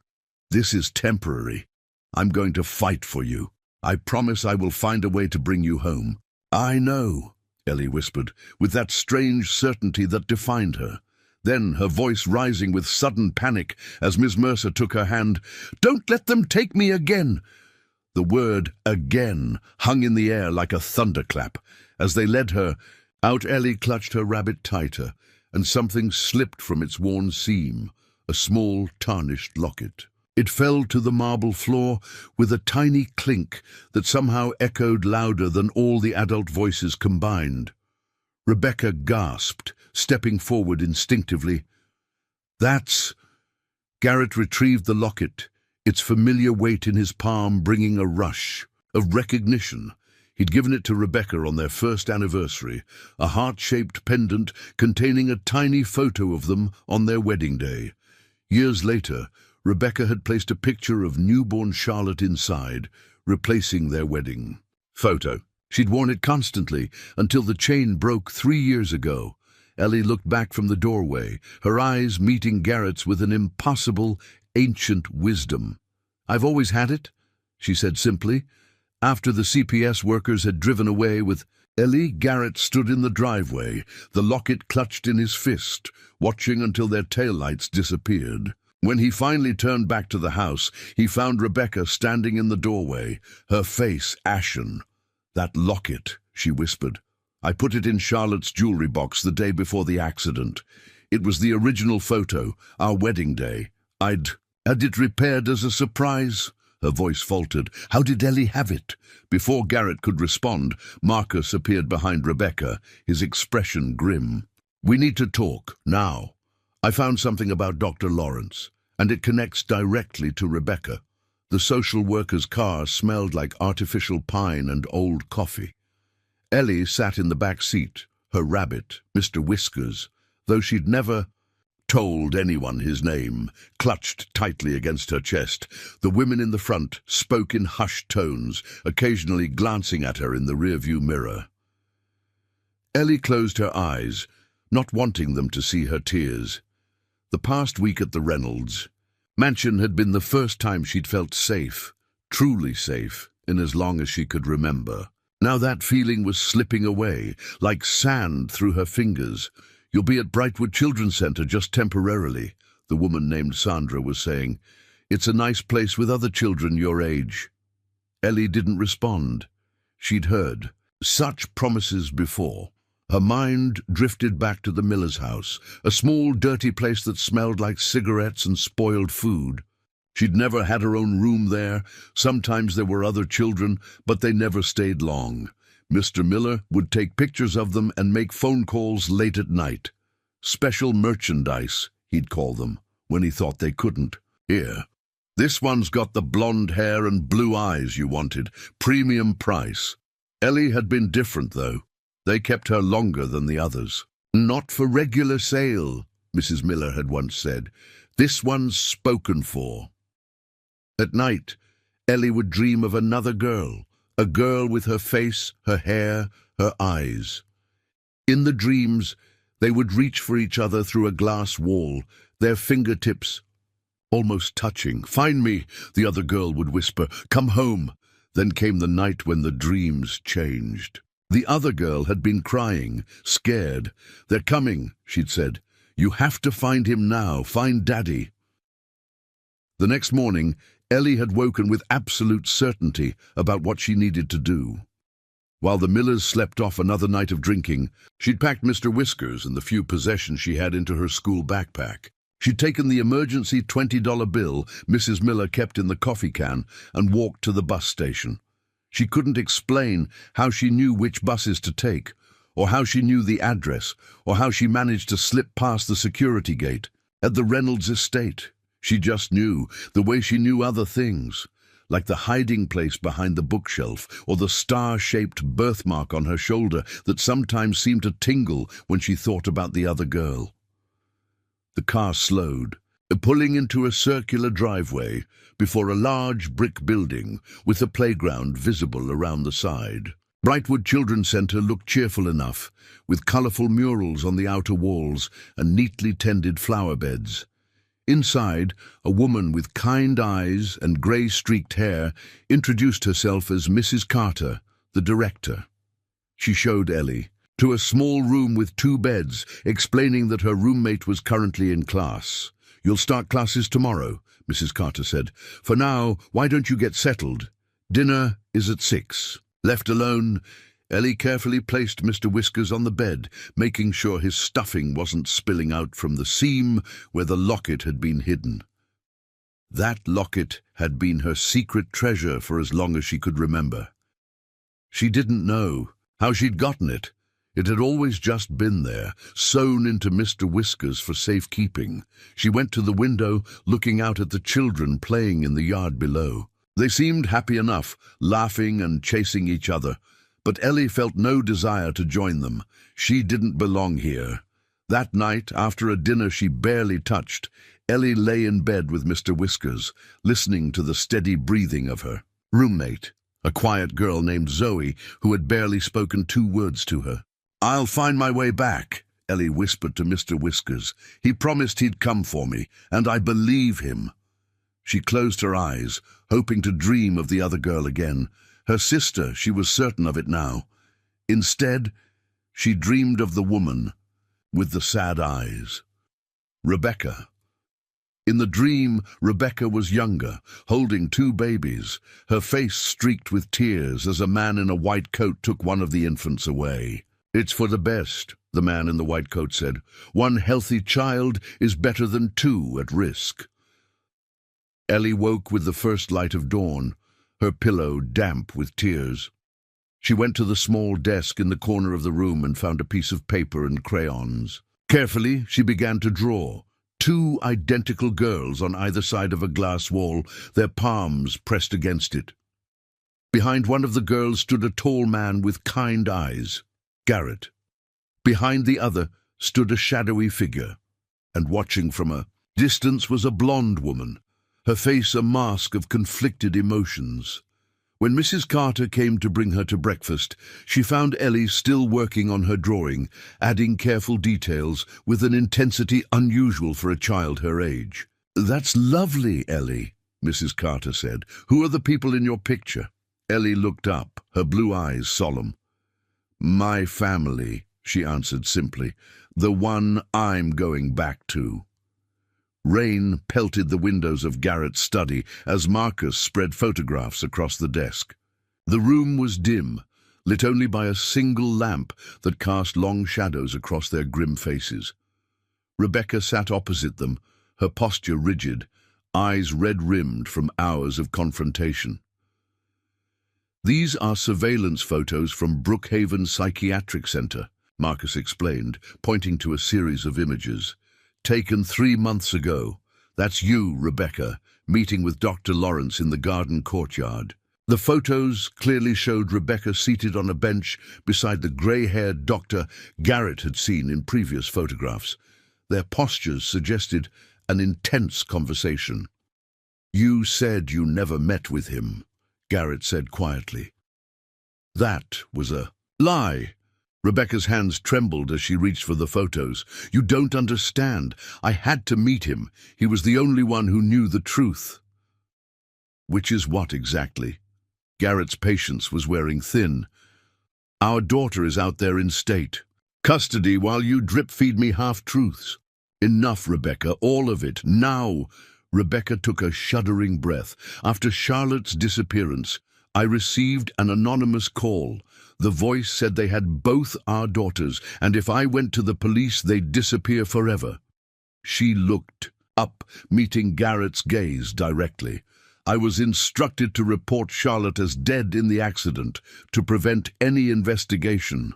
This is temporary. I'm going to fight for you. I promise I will find a way to bring you home. I know, Ellie whispered, with that strange certainty that defined her. Then, her voice rising with sudden panic as Miss Mercer took her hand, Don't let them take me again! The word again hung in the air like a thunderclap. As they led her out, Ellie clutched her rabbit tighter, and something slipped from its worn seam, a small, tarnished locket. It fell to the marble floor with a tiny clink that somehow echoed louder than all the adult voices combined. Rebecca gasped, stepping forward instinctively. That's... Garrett retrieved the locket, its familiar weight in his palm bringing a rush of recognition. He'd given it to Rebecca on their first anniversary, a heart-shaped pendant containing a tiny photo of them on their wedding day. Years later, Rebecca had placed a picture of newborn Charlotte inside, replacing their wedding photo. She'd worn it constantly until the chain broke 3 years ago. Ellie looked back from the doorway, her eyes meeting Garrett's with an impossible, ancient wisdom. I've always had it, she said simply. After the CPS workers had driven away with Ellie, Garrett stood in the driveway, the locket clutched in his fist, watching until their taillights disappeared. When he finally turned back to the house, he found Rebecca standing in the doorway, her face ashen. That locket, she whispered. I put it in Charlotte's jewelry box the day before the accident. It was the original photo, our wedding day. I'd had it repaired as a surprise. Her voice faltered. How did Ellie have it? Before Garrett could respond, Marcus appeared behind Rebecca, his expression grim. We need to talk, now. I found something about Dr. Lawrence, and it connects directly to Rebecca. The social worker's car smelled like artificial pine and old coffee. Ellie sat in the back seat, her rabbit, Mr. Whiskers, though she'd never told anyone his name, clutched tightly against her chest. The women in the front spoke in hushed tones, occasionally glancing at her in the rearview mirror. Ellie closed her eyes, not wanting them to see her tears. The past week at the Reynolds mansion had been the first time she'd felt safe, truly safe, in as long as she could remember. Now that feeling was slipping away, like sand through her fingers. You'll be at Brightwood Children's Center just temporarily, the woman named Sandra was saying. It's a nice place with other children your age. Ellie didn't respond. She'd heard such promises before. Her mind drifted back to the Miller's house, a small, dirty place that smelled like cigarettes and spoiled food. She'd never had her own room there. Sometimes there were other children, but they never stayed long. Mr. Miller would take pictures of them and make phone calls late at night. Special merchandise, he'd call them, when he thought they couldn't. Here, this one's got the blonde hair and blue eyes you wanted. Premium price. Ellie had been different, though. They kept her longer than the others. Not for regular sale, Mrs. Miller had once said. This one's spoken for. At night, Ellie would dream of another girl, a girl with her face, her hair, her eyes. In the dreams, they would reach for each other through a glass wall, their fingertips almost touching. "Find me," the other girl would whisper. "Come home." Then came the night when the dreams changed. The other girl had been crying, scared. "They're coming," she'd said. "You have to find him now. Find Daddy." The next morning, Ellie had woken with absolute certainty about what she needed to do. While the Millers slept off another night of drinking, she'd packed Mr. Whiskers and the few possessions she had into her school backpack. She'd taken the emergency $20 bill Mrs. Miller kept in the coffee can and walked to the bus station. She couldn't explain how she knew which buses to take, or how she knew the address, or how she managed to slip past the security gate at the Reynolds estate. She just knew, the way she knew other things, like the hiding place behind the bookshelf or the star-shaped birthmark on her shoulder that sometimes seemed to tingle when she thought about the other girl. The car slowed, pulling into a circular driveway before a large brick building with a playground visible around the side. Brightwood Children's Centre looked cheerful enough, with colourful murals on the outer walls and neatly tended flower beds. Inside, a woman with kind eyes and grey-streaked hair introduced herself as Mrs. Carter, the director. She showed Ellie to a small room with 2 beds, explaining that her roommate was currently in class. "You'll start classes tomorrow," Mrs. Carter said. "For now, why don't you get settled? Dinner is at 6. Left alone, Ellie carefully placed Mr. Whiskers on the bed, making sure his stuffing wasn't spilling out from the seam where the locket had been hidden. That locket had been her secret treasure for as long as she could remember. She didn't know how she'd gotten it. It had always just been there, sewn into Mr. Whiskers for safekeeping. She went to the window, looking out at the children playing in the yard below. They seemed happy enough, laughing and chasing each other, but Ellie felt no desire to join them. She didn't belong here. That night, after a dinner she barely touched, Ellie lay in bed with Mr. Whiskers, listening to the steady breathing of her roommate, a quiet girl named Zoe, who had barely spoken 2 words to her. "I'll find my way back," Ellie whispered to Mr. Whiskers. "He promised he'd come for me, and I believe him." She closed her eyes, hoping to dream of the other girl again. Her sister, she was certain of it now. Instead, she dreamed of the woman with the sad eyes. Rebecca. In the dream, Rebecca was younger, holding 2 babies, her face streaked with tears as a man in a white coat took one of the infants away. "It's for the best," the man in the white coat said. "One healthy child is better than 2 at risk." Ellie woke with the first light of dawn, her pillow damp with tears. She went to the small desk in the corner of the room and found a piece of paper and crayons. Carefully, she began to draw. 2 identical girls on either side of a glass wall, their palms pressed against it. Behind one of the girls stood a tall man with kind eyes, Garrett. Behind the other stood a shadowy figure, and watching from a distance was a blonde woman, her face a mask of conflicted emotions. When Mrs. Carter came to bring her to breakfast, she found Ellie still working on her drawing, adding careful details with an intensity unusual for a child her age. "That's lovely, Ellie," Mrs. Carter said. "Who are the people in your picture?" Ellie looked up, her blue eyes solemn. "My family," she answered simply. "The one I'm going back to." Rain pelted the windows of Garrett's study as Marcus spread photographs across the desk. The room was dim, lit only by a single lamp that cast long shadows across their grim faces. Rebecca sat opposite them, her posture rigid, eyes red-rimmed from hours of confrontation. "These are surveillance photos from Brookhaven Psychiatric Center," Marcus explained, pointing to a series of images. "Taken 3 months ago. That's you, Rebecca, meeting with Dr. Lawrence in the garden courtyard." The photos clearly showed Rebecca seated on a bench beside the grey-haired doctor Garrett had seen in previous photographs. Their postures suggested an intense conversation. "You said you never met with him," Garrett said quietly. "That was a lie." Rebecca's hands trembled as she reached for the photos. "You don't understand. I had to meet him. He was the only one who knew the truth." "Which is what exactly?" Garrett's patience was wearing thin. "Our daughter is out there in state custody while you drip-feed me half-truths." "Enough, Rebecca, all of it, now." Rebecca took a shuddering breath. "After Charlotte's disappearance, I received an anonymous call. The voice said they had both our daughters, and if I went to the police, they'd disappear forever." She looked up, meeting Garrett's gaze directly. "I was instructed to report Charlotte as dead in the accident, to prevent any investigation."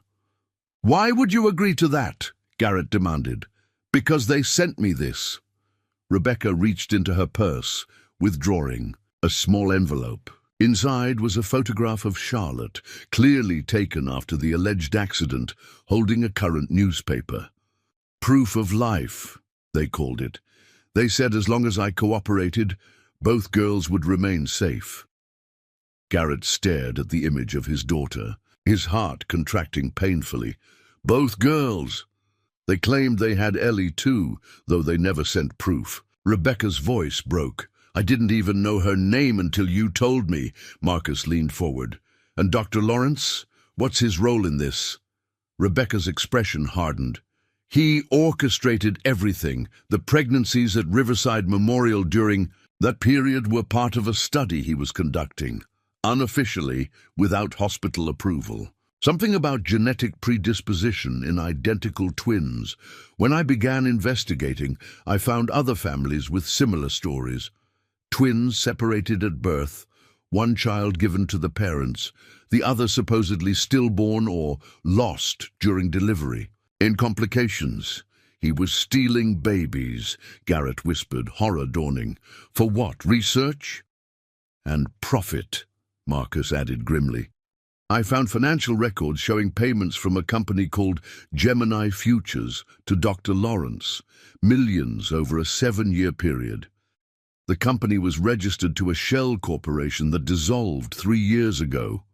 "Why would you agree to that?" Garrett demanded. "Because they sent me this." Rebecca reached into her purse, withdrawing a small envelope. Inside was a photograph of Charlotte, clearly taken after the alleged accident, holding a current newspaper. "Proof of life," they called it. "They said as long as I cooperated, both girls would remain safe." Garrett stared at the image of his daughter, his heart contracting painfully. Both girls! They claimed they had Ellie too, though they never sent proof. Rebecca's voice broke. "I didn't even know her name until you told me." Marcus leaned forward. "And Dr. Lawrence? What's his role in this?" Rebecca's expression hardened. "He orchestrated everything. The pregnancies at Riverside Memorial during that period were part of a study he was conducting, unofficially, without hospital approval. Something about genetic predisposition in identical twins. When I began investigating, I found other families with similar stories. Twins separated at birth, one child given to the parents, the other supposedly stillborn or lost during delivery. In complications, he was stealing babies," Garrett whispered, horror dawning. "For what, research?" "And profit," Marcus added grimly. "I found financial records showing payments from a company called Gemini Futures to Dr. Lawrence, millions over a 7-year period. The company was registered to a shell corporation that dissolved 3 years ago."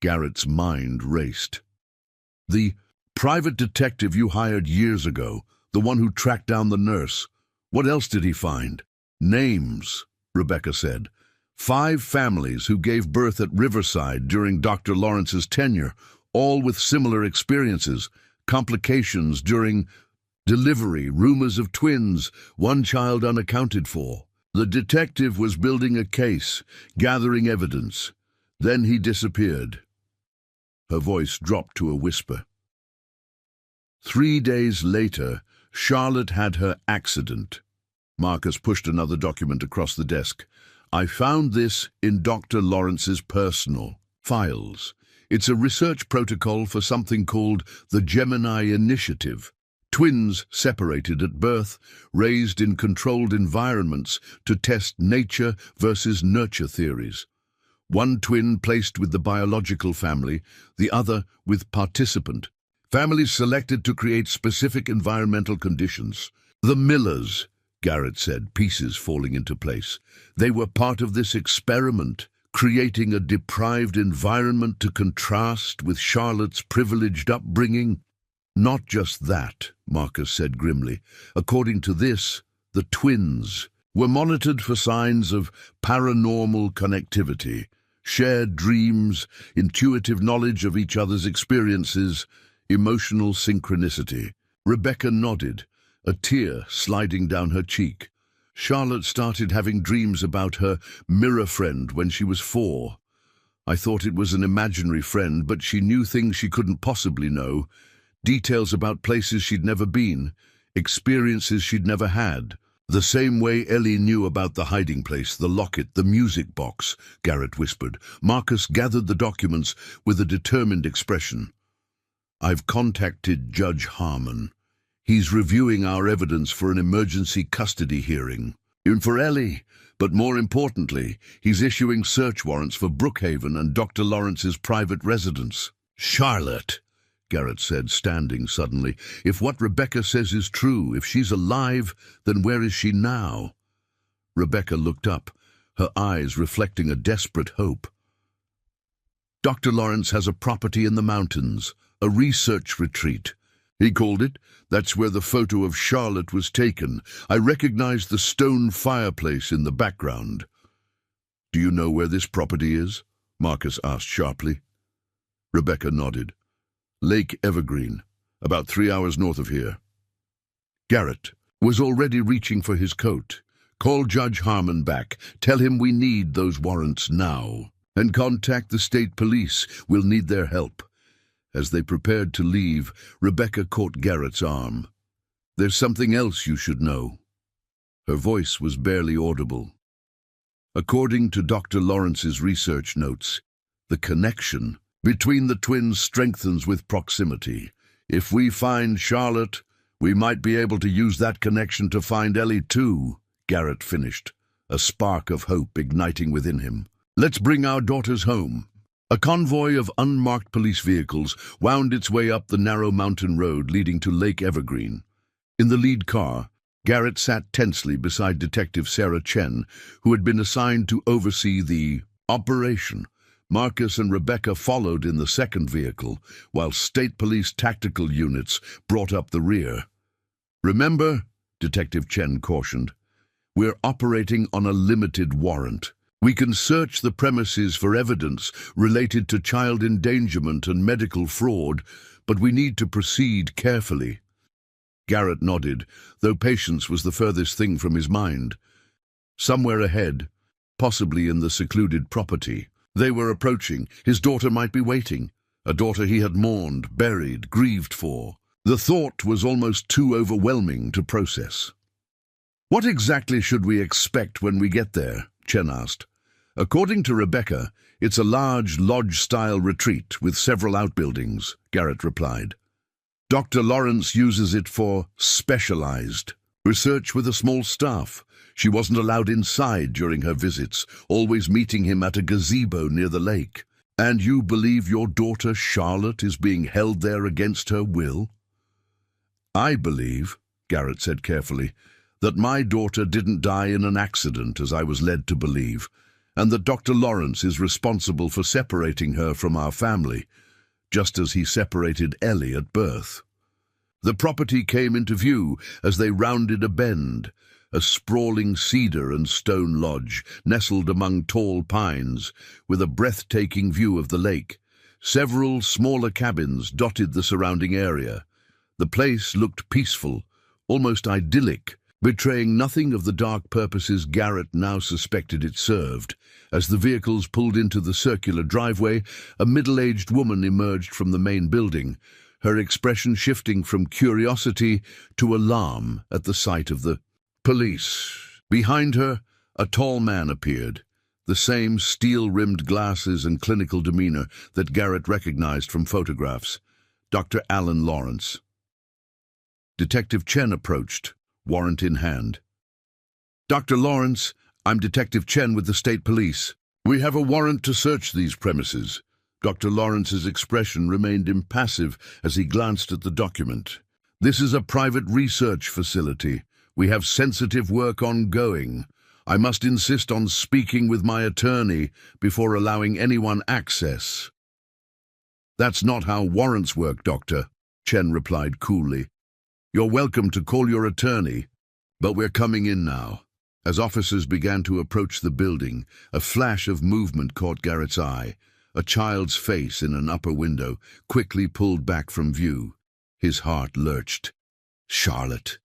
Garrett's mind raced. "The private detective you hired years ago, the one who tracked down the nurse. What else did he find?" "Names," Rebecca said. 5 families who gave birth at Riverside during Dr. Lawrence's tenure, all with similar experiences, complications during delivery, rumors of twins, one child unaccounted for. The detective was building a case, gathering evidence. Then he disappeared." Her voice dropped to a whisper. 3 days later, Charlotte had her accident. Marcus pushed another document across the desk. "I found this in Dr. Lawrence's personal files. It's a research protocol for something called the Gemini Initiative. Twins separated at birth, raised in controlled environments to test nature versus nurture theories. One twin placed with the biological family, the other with participant. Families selected to create specific environmental conditions. The Millers," Garrett said, pieces falling into place. "They were part of this experiment, creating a deprived environment to contrast with Charlotte's privileged upbringing." "Not just that," Marcus said grimly. "According to this, the twins were monitored for signs of paranormal connectivity, shared dreams, intuitive knowledge of each other's experiences, emotional synchronicity." Rebecca nodded, a tear sliding down her cheek. "Charlotte started having dreams about her mirror friend when she was 4. I thought it was an imaginary friend, but she knew things she couldn't possibly know, details about places she'd never been, experiences she'd never had. The same way Ellie knew about the hiding place, the locket, the music box, Garrett whispered. Marcus gathered the documents with a determined expression. I've contacted Judge Harmon. He's reviewing our evidence for an emergency custody hearing. In for Ellie, but more importantly, he's issuing search warrants for Brookhaven and Dr. Lawrence's private residence. Charlotte, Garrett said, standing suddenly. If what Rebecca says is true, if she's alive, then where is she now? Rebecca looked up, her eyes reflecting a desperate hope. Dr. Lawrence has a property in the mountains, a research retreat. He called it. That's where the photo of Charlotte was taken. I recognized the stone fireplace in the background. Do you know where this property is? Marcus asked sharply. Rebecca nodded. Lake Evergreen, about 3 hours north of here. Garrett was already reaching for his coat. Call Judge Harmon back. Tell him we need those warrants now. And contact the state police. We'll need their help. As they prepared to leave, Rebecca caught Garrett's arm. There's something else you should know. Her voice was barely audible. According to Dr. Lawrence's research notes, the connection between the twins strengthens with proximity. If we find Charlotte, we might be able to use that connection to find Ellie too, Garrett finished, a spark of hope igniting within him. Let's bring our daughters home. A convoy of unmarked police vehicles wound its way up the narrow mountain road leading to Lake Evergreen. In the lead car, Garrett sat tensely beside Detective Sarah Chen, who had been assigned to oversee the operation. Marcus and Rebecca followed in the second vehicle, while state police tactical units brought up the rear. Remember, Detective Chen cautioned, we're operating on a limited warrant. We can search the premises for evidence related to child endangerment and medical fraud, but we need to proceed carefully. Garrett nodded, though patience was the furthest thing from his mind. Somewhere ahead, possibly in the secluded property, they were approaching. His daughter might be waiting, a daughter he had mourned, buried, grieved for. The thought was almost too overwhelming to process. What exactly should we expect when we get there? Chen asked. According to Rebecca, it's a large lodge-style retreat with several outbuildings, Garrett replied. Dr. Lawrence uses it for specialized research with a small staff. She wasn't allowed inside during her visits, always meeting him at a gazebo near the lake. And you believe your daughter Charlotte is being held there against her will? I believe, Garrett said carefully, that my daughter didn't die in an accident, as I was led to believe, and that Dr. Lawrence is responsible for separating her from our family, just as he separated Ellie at birth. The property came into view as they rounded a bend, a sprawling cedar and stone lodge nestled among tall pines, with a breathtaking view of the lake. Several smaller cabins dotted the surrounding area. The place looked peaceful, almost idyllic, betraying nothing of the dark purposes Garrett now suspected it served. As the vehicles pulled into the circular driveway, a middle-aged woman emerged from the main building, her expression shifting from curiosity to alarm at the sight of the police. Behind her, a tall man appeared, the same steel-rimmed glasses and clinical demeanor that Garrett recognized from photographs, Dr. Alan Lawrence. Detective Chen approached, warrant in hand. Dr. Lawrence, I'm Detective Chen with the State Police. We have a warrant to search these premises. Dr. Lawrence's expression remained impassive as he glanced at the document. This is a private research facility. We have sensitive work ongoing. I must insist on speaking with my attorney before allowing anyone access. That's not how warrants work, Doctor, Chen replied coolly. You're welcome to call your attorney, but we're coming in now. As officers began to approach the building, a flash of movement caught Garrett's eye. A child's face in an upper window, quickly pulled back from view. His heart lurched. Charlotte,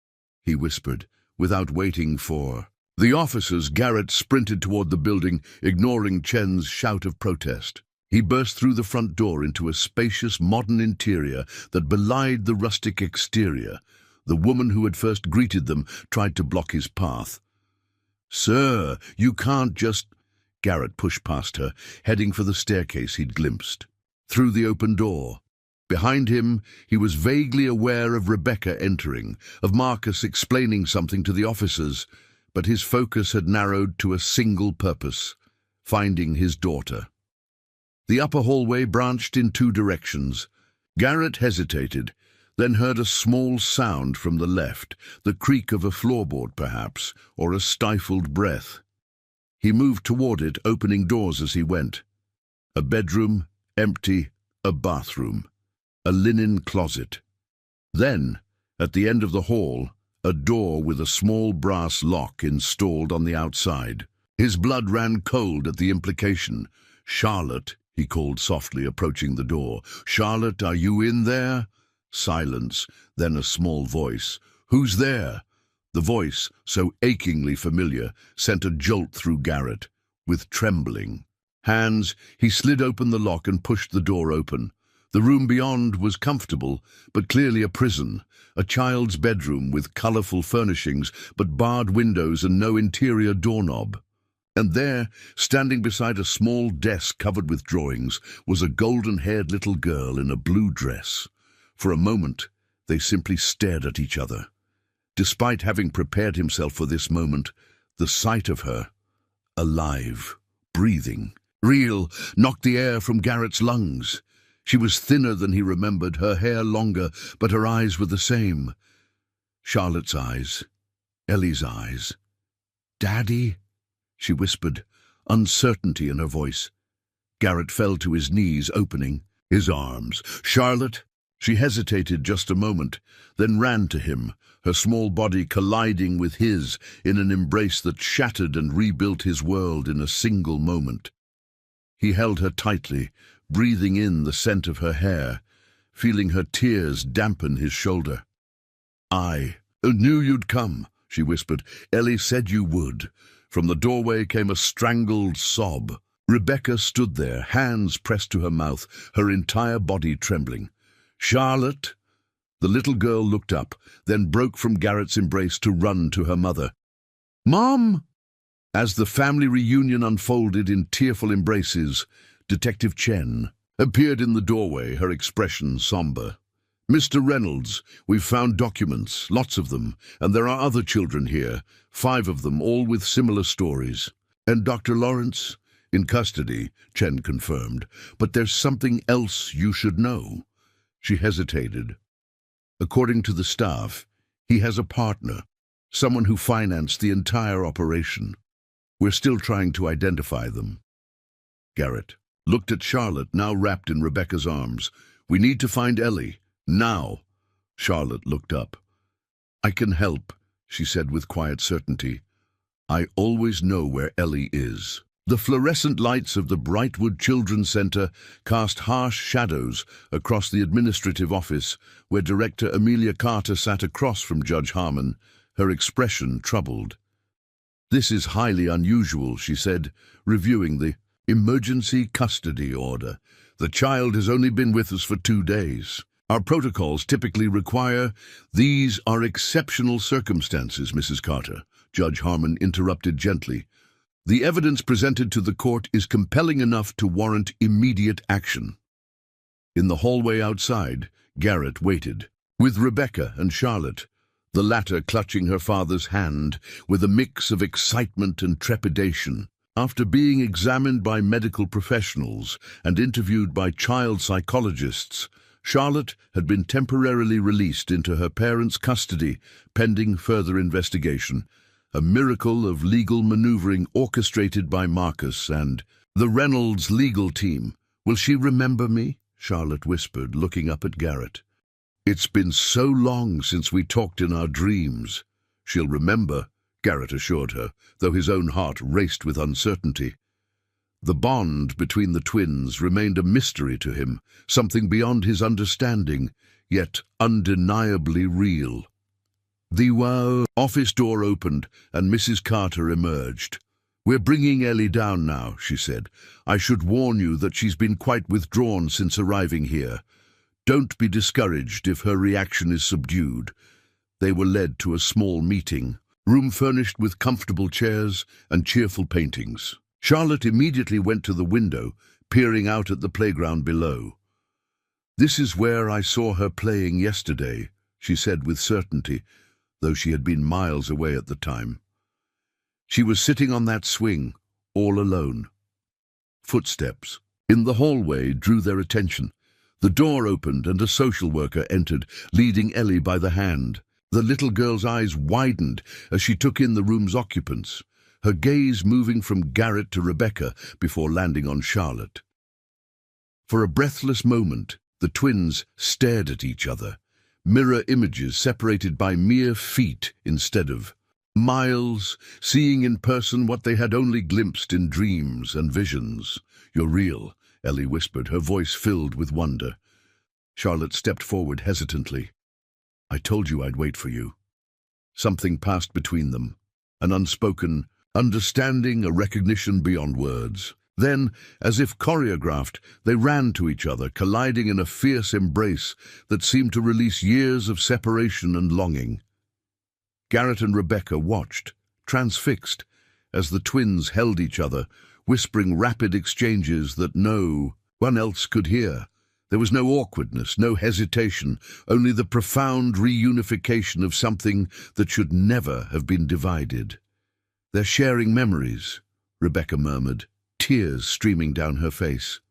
he whispered, without waiting for the officers. Garrett sprinted toward the building, ignoring Chen's shout of protest. He burst through the front door into a spacious, modern interior that belied the rustic exterior. The woman who had first greeted them tried to block his path. "Sir, you can't just—" Garrett pushed past her, heading for the staircase he'd glimpsed. Through the open door. Behind him, he was vaguely aware of Rebecca entering, of Marcus explaining something to the officers, but his focus had narrowed to a single purpose: finding his daughter. The upper hallway branched in two directions. Garrett hesitated, then heard a small sound from the left, the creak of a floorboard perhaps, or a stifled breath. He moved toward it, opening doors as he went. A bedroom, empty, a bathroom, a linen closet. Then, at the end of the hall, a door with a small brass lock installed on the outside. His blood ran cold at the implication. "Charlotte," he called softly, approaching the door. "Charlotte, are you in there?" Silence, then a small voice. "Who's there?" The voice, so achingly familiar, sent a jolt through Garrett. With trembling hands, he slid open the lock and pushed the door open. The room beyond was comfortable, but clearly a prison, a child's bedroom with colorful furnishings, but barred windows and no interior doorknob. And there, standing beside a small desk covered with drawings, was a golden-haired little girl in a blue dress. For a moment, they simply stared at each other. Despite having prepared himself for this moment, the sight of her, alive, breathing, real, knocked the air from Garrett's lungs. She was thinner than he remembered, her hair longer, but her eyes were the same. Charlotte's eyes, Ellie's eyes. "Daddy?" she whispered, uncertainty in her voice. Garrett fell to his knees, opening his arms. "Charlotte?" She hesitated just a moment, then ran to him, her small body colliding with his in an embrace that shattered and rebuilt his world in a single moment. He held her tightly, breathing in the scent of her hair, feeling her tears dampen his shoulder. "I knew you'd come," she whispered. "Ellie said you would." From the doorway came a strangled sob. Rebecca stood there, hands pressed to her mouth, her entire body trembling. "Charlotte?" The little girl looked up, then broke from Garrett's embrace to run to her mother. "Mom!" As the family reunion unfolded in tearful embraces, Detective Chen appeared in the doorway, her expression somber. "Mr. Reynolds, we've found documents, lots of them, and there are other children here, 5 of them, all with similar stories. And Dr. Lawrence? In custody," Chen confirmed. "But there's something else you should know." She hesitated. "According to the staff, he has a partner, someone who financed the entire operation. We're still trying to identify them." Garrett looked at Charlotte, now wrapped in Rebecca's arms. "We need to find Ellie, now." Charlotte looked up. "I can help," she said with quiet certainty. "I always know where Ellie is." The fluorescent lights of the Brightwood Children's Center cast harsh shadows across the administrative office, where Director Amelia Carter sat across from Judge Harmon, her expression troubled. "This is highly unusual," she said, reviewing the emergency custody order. "The child has only been with us for 2 days. Our protocols typically require—" "These are exceptional circumstances, Mrs. Carter," Judge Harmon interrupted gently. "The evidence presented to the court is compelling enough to warrant immediate action." In the hallway outside, Garrett waited, with Rebecca and Charlotte, the latter clutching her father's hand with a mix of excitement and trepidation. After being examined by medical professionals and interviewed by child psychologists, Charlotte had been temporarily released into her parents' custody, pending further investigation. A miracle of legal maneuvering orchestrated by Marcus and the Reynolds legal team. "Will she remember me?" Charlotte whispered, looking up at Garrett. "It's been so long since we talked in our dreams." "She'll remember," Garrett assured her, though his own heart raced with uncertainty. The bond between the twins remained a mystery to him, something beyond his understanding, yet undeniably real. The office door opened and Mrs. Carter emerged. "We're bringing Ellie down now," she said. "I should warn you that she's been quite withdrawn since arriving here. Don't be discouraged if her reaction is subdued. They were led to a small meeting room furnished with comfortable chairs and cheerful paintings. Charlotte immediately went to the window, peering out at the playground below. "This is where I saw her playing yesterday," she said with certainty, though she had been miles away at the time. She was sitting on that swing, all alone. Footsteps in the hallway drew their attention. The door opened and a social worker entered, leading Ellie by the hand. The little girl's eyes widened as she took in the room's occupants, her gaze moving from Garrett to Rebecca before landing on Charlotte. For a breathless moment, the twins stared at each other, mirror images separated by mere feet instead of miles, seeing in person what they had only glimpsed in dreams and visions. "You're real," Ellie whispered, her voice filled with wonder. Charlotte stepped forward hesitantly. "I told you I'd wait for you." Something passed between them, an unspoken understanding, a recognition beyond words. Then, as if choreographed, they ran to each other, colliding in a fierce embrace that seemed to release years of separation and longing. Garrett and Rebecca watched, transfixed, as the twins held each other, whispering rapid exchanges that no one else could hear. There was no awkwardness, no hesitation, only the profound reunification of something that should never have been divided. "They're sharing memories," Rebecca murmured, tears streaming down her face.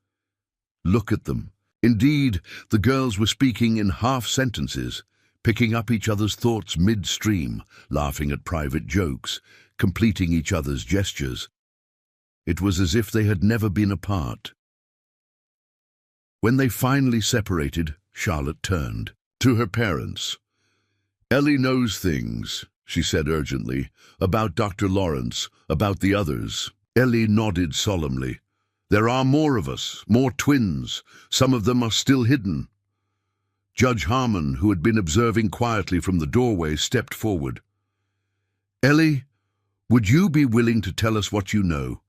"Look at them." Indeed, the girls were speaking in half-sentences, picking up each other's thoughts midstream, laughing at private jokes, completing each other's gestures. It was as if they had never been apart. When they finally separated, Charlotte turned to her parents. "Ellie knows things," she said urgently, "about Dr. Lawrence, about the others." Ellie nodded solemnly. "There are more of us, more twins. Some of them are still hidden." Judge Harmon, who had been observing quietly from the doorway, stepped forward. "Ellie, would you be willing to tell us what you know?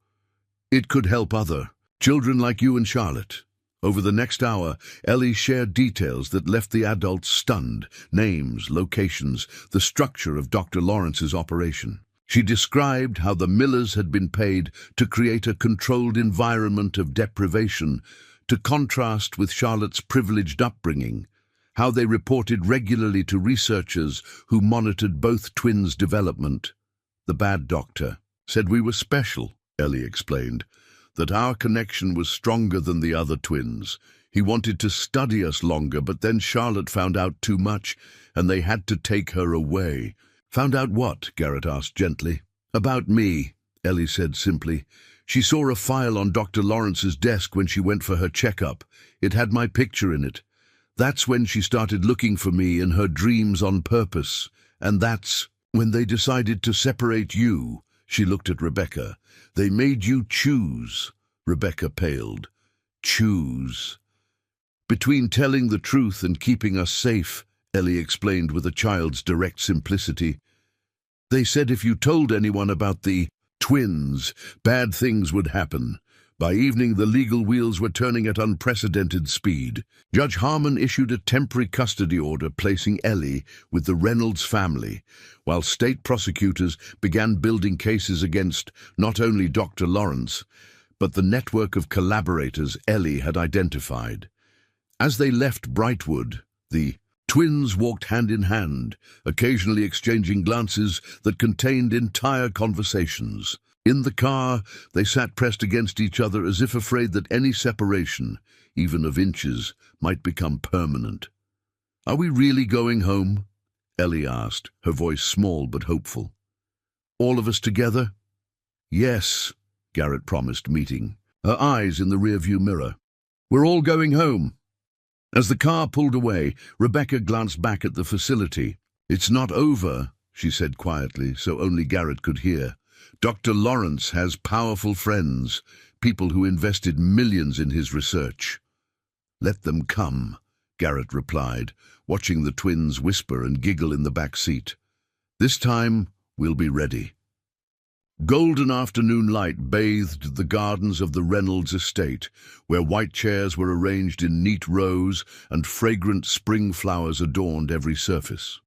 It could help other children like you and Charlotte." Over the next hour, Ellie shared details that left the adults stunned, names, locations, the structure of Dr. Lawrence's operation. She described how the Millers had been paid to create a controlled environment of deprivation, to contrast with Charlotte's privileged upbringing, how they reported regularly to researchers who monitored both twins' development. "The bad doctor said we were special," Ellie explained, "that our connection was stronger than the other twins. He wanted to study us longer, but then Charlotte found out too much, and they had to take her away." "Found out what?" Garrett asked gently. "About me," Ellie said simply. "She saw a file on Dr. Lawrence's desk when she went for her checkup. It had my picture in it. That's when she started looking for me in her dreams on purpose. And that's when they decided to separate you." She looked at Rebecca. "They made you choose." Rebecca paled. "Choose." "Between telling the truth and keeping us safe," Ellie explained with a child's direct simplicity. "They said if you told anyone about the twins, bad things would happen." By evening, the legal wheels were turning at unprecedented speed. Judge Harmon issued a temporary custody order placing Ellie with the Reynolds family, while state prosecutors began building cases against not only Dr. Lawrence, but the network of collaborators Ellie had identified. As they left Brightwood, the twins walked hand in hand, occasionally exchanging glances that contained entire conversations. In the car, they sat pressed against each other as if afraid that any separation, even of inches, might become permanent. "Are we really going home?" Ellie asked, her voice small but hopeful. "All of us together?" "Yes," Garrett promised, meeting her eyes in the rearview mirror. "We're all going home." As the car pulled away, Rebecca glanced back at the facility. "It's not over," she said quietly, so only Garrett could hear. "Dr. Lawrence has powerful friends, people who invested millions in his research." "Let them come," Garrett replied, watching the twins whisper and giggle in the back seat. "This time, we'll be ready." Golden afternoon light bathed the gardens of the Reynolds estate, where white chairs were arranged in neat rows and fragrant spring flowers adorned every surface.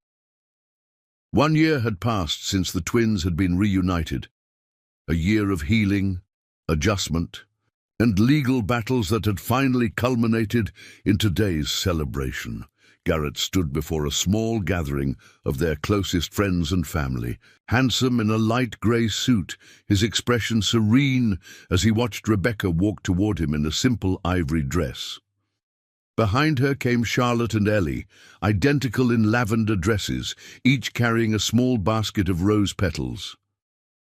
1 year had passed since the twins had been reunited. A year of healing, adjustment, and legal battles that had finally culminated in today's celebration. Garrett stood before a small gathering of their closest friends and family, handsome in a light grey suit, his expression serene as he watched Rebecca walk toward him in a simple ivory dress. Behind her came Charlotte and Ellie, identical in lavender dresses, each carrying a small basket of rose petals.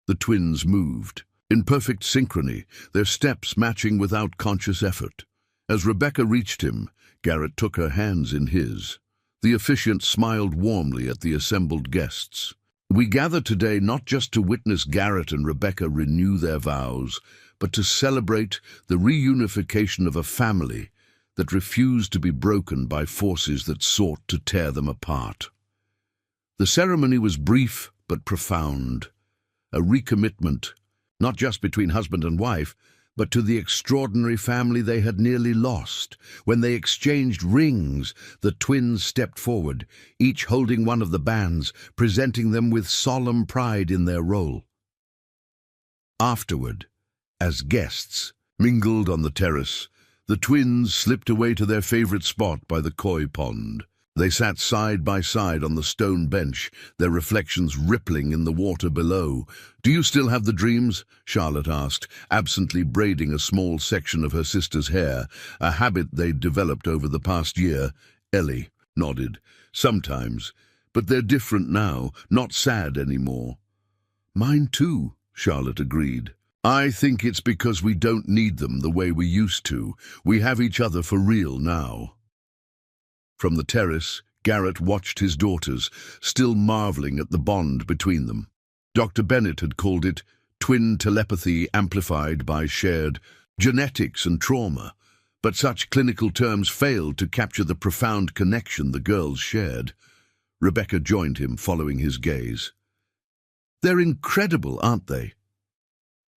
The twins moved, in perfect synchrony, their steps matching without conscious effort. As Rebecca reached him, Garrett took her hands in his. The officiant smiled warmly at the assembled guests. "We gather today not just to witness Garrett and Rebecca renew their vows, but to celebrate the reunification of a family that refused to be broken by forces that sought to tear them apart." The ceremony was brief but profound, a recommitment, not just between husband and wife, but to the extraordinary family they had nearly lost. When they exchanged rings, the twins stepped forward, each holding one of the bands, presenting them with solemn pride in their role. Afterward, as guests mingled on the terrace, the twins slipped away to their favorite spot by the koi pond. They sat side by side on the stone bench, their reflections rippling in the water below. "Do you still have the dreams?" Charlotte asked, absently braiding a small section of her sister's hair, a habit they'd developed over the past year. Ellie nodded. "Sometimes, but they're different now, not sad anymore." "Mine too," Charlotte agreed. "I think it's because we don't need them the way we used to. We have each other for real now." From the terrace, Garrett watched his daughters, still marveling at the bond between them. Dr. Bennett had called it twin telepathy amplified by shared genetics and trauma, but such clinical terms failed to capture the profound connection the girls shared. Rebecca joined him, following his gaze. "They're incredible, aren't they?"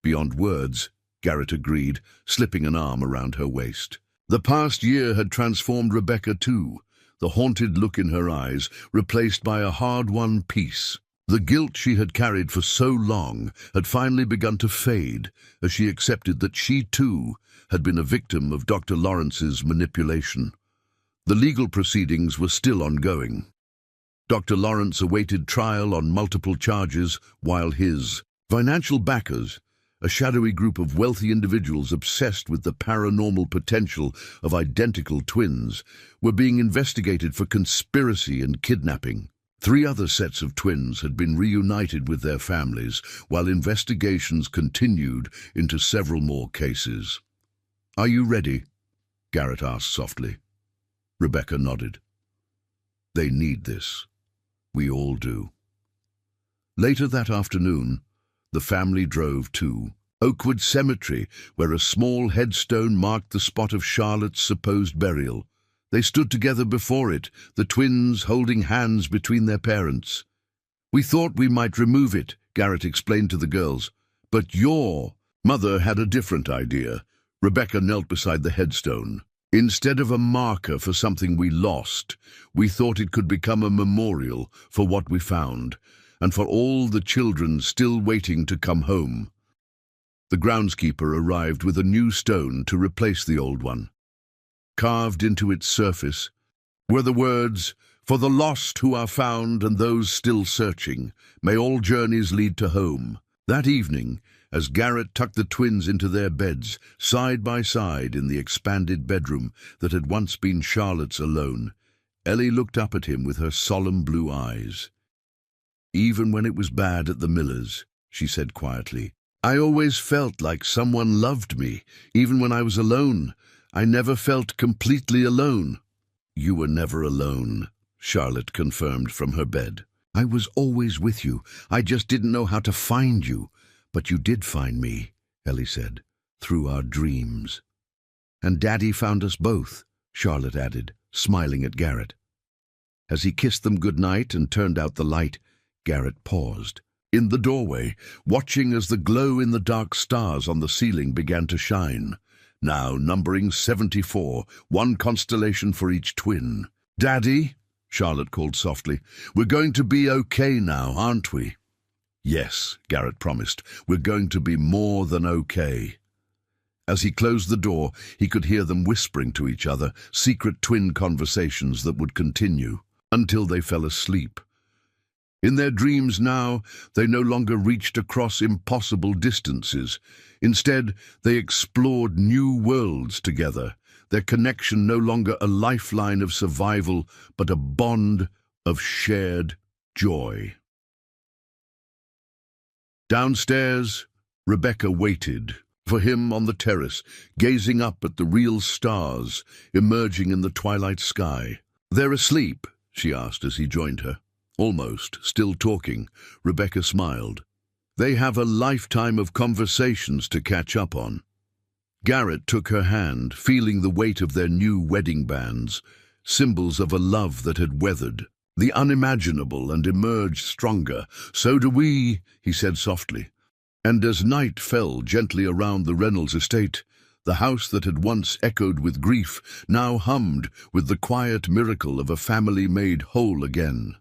"Beyond words," Garrett agreed, slipping an arm around her waist. The past year had transformed Rebecca too, the haunted look in her eyes replaced by a hard-won peace. The guilt she had carried for so long had finally begun to fade as she accepted that she too had been a victim of Dr. Lawrence's manipulation. The legal proceedings were still ongoing. Dr. Lawrence awaited trial on multiple charges, while his financial backers, a shadowy group of wealthy individuals obsessed with the paranormal potential of identical twins, were being investigated for conspiracy and kidnapping. 3 other sets of twins had been reunited with their families, while investigations continued into several more cases. "Are you ready?" Garrett asked softly. Rebecca nodded. "They need this. We all do." Later that afternoon, the family drove to Oakwood Cemetery, where a small headstone marked the spot of Charlotte's supposed burial. They stood together before it, the twins holding hands between their parents. "We thought we might remove it," Garrett explained to the girls. "But your mother had a different idea." Rebecca knelt beside the headstone. "Instead of a marker for something we lost, we thought it could become a memorial for what we found, and for all the children still waiting to come home." The groundskeeper arrived with a new stone to replace the old one. Carved into its surface were the words, "For the lost who are found and those still searching, may all journeys lead to home." That evening, as Garrett tucked the twins into their beds, side by side in the expanded bedroom that had once been Charlotte's alone, Ellie looked up at him with her solemn blue eyes. "Even when it was bad at the Millers," she said quietly, "I always felt like someone loved me, even when I was alone. I never felt completely alone." "You were never alone," Charlotte confirmed from her bed. "I was always with you. I just didn't know how to find you. But you did find me," Ellie said, "through our dreams." "And Daddy found us both," Charlotte added, smiling at Garrett. As he kissed them goodnight and turned out the light, Garrett paused in the doorway, watching as the glow-in-the-dark stars on the ceiling began to shine, now numbering 74, one constellation for each twin. "Daddy?" Charlotte called softly. "We're going to be okay now, aren't we?" "Yes," Garrett promised. "We're going to be more than okay." As he closed the door, he could hear them whispering to each other, secret twin conversations that would continue until they fell asleep. In their dreams now, they no longer reached across impossible distances. Instead, they explored new worlds together, their connection no longer a lifeline of survival, but a bond of shared joy. Downstairs, Rebecca waited for him on the terrace, gazing up at the real stars emerging in the twilight sky. "They're asleep?" she asked as he joined her. Almost, still talking, Rebecca smiled. "They have a lifetime of conversations to catch up on." Garrett took her hand, feeling the weight of their new wedding bands, symbols of a love that had weathered the unimaginable and emerged stronger. "So do we," he said softly. And as night fell gently around the Reynolds estate, the house that had once echoed with grief now hummed with the quiet miracle of a family made whole again.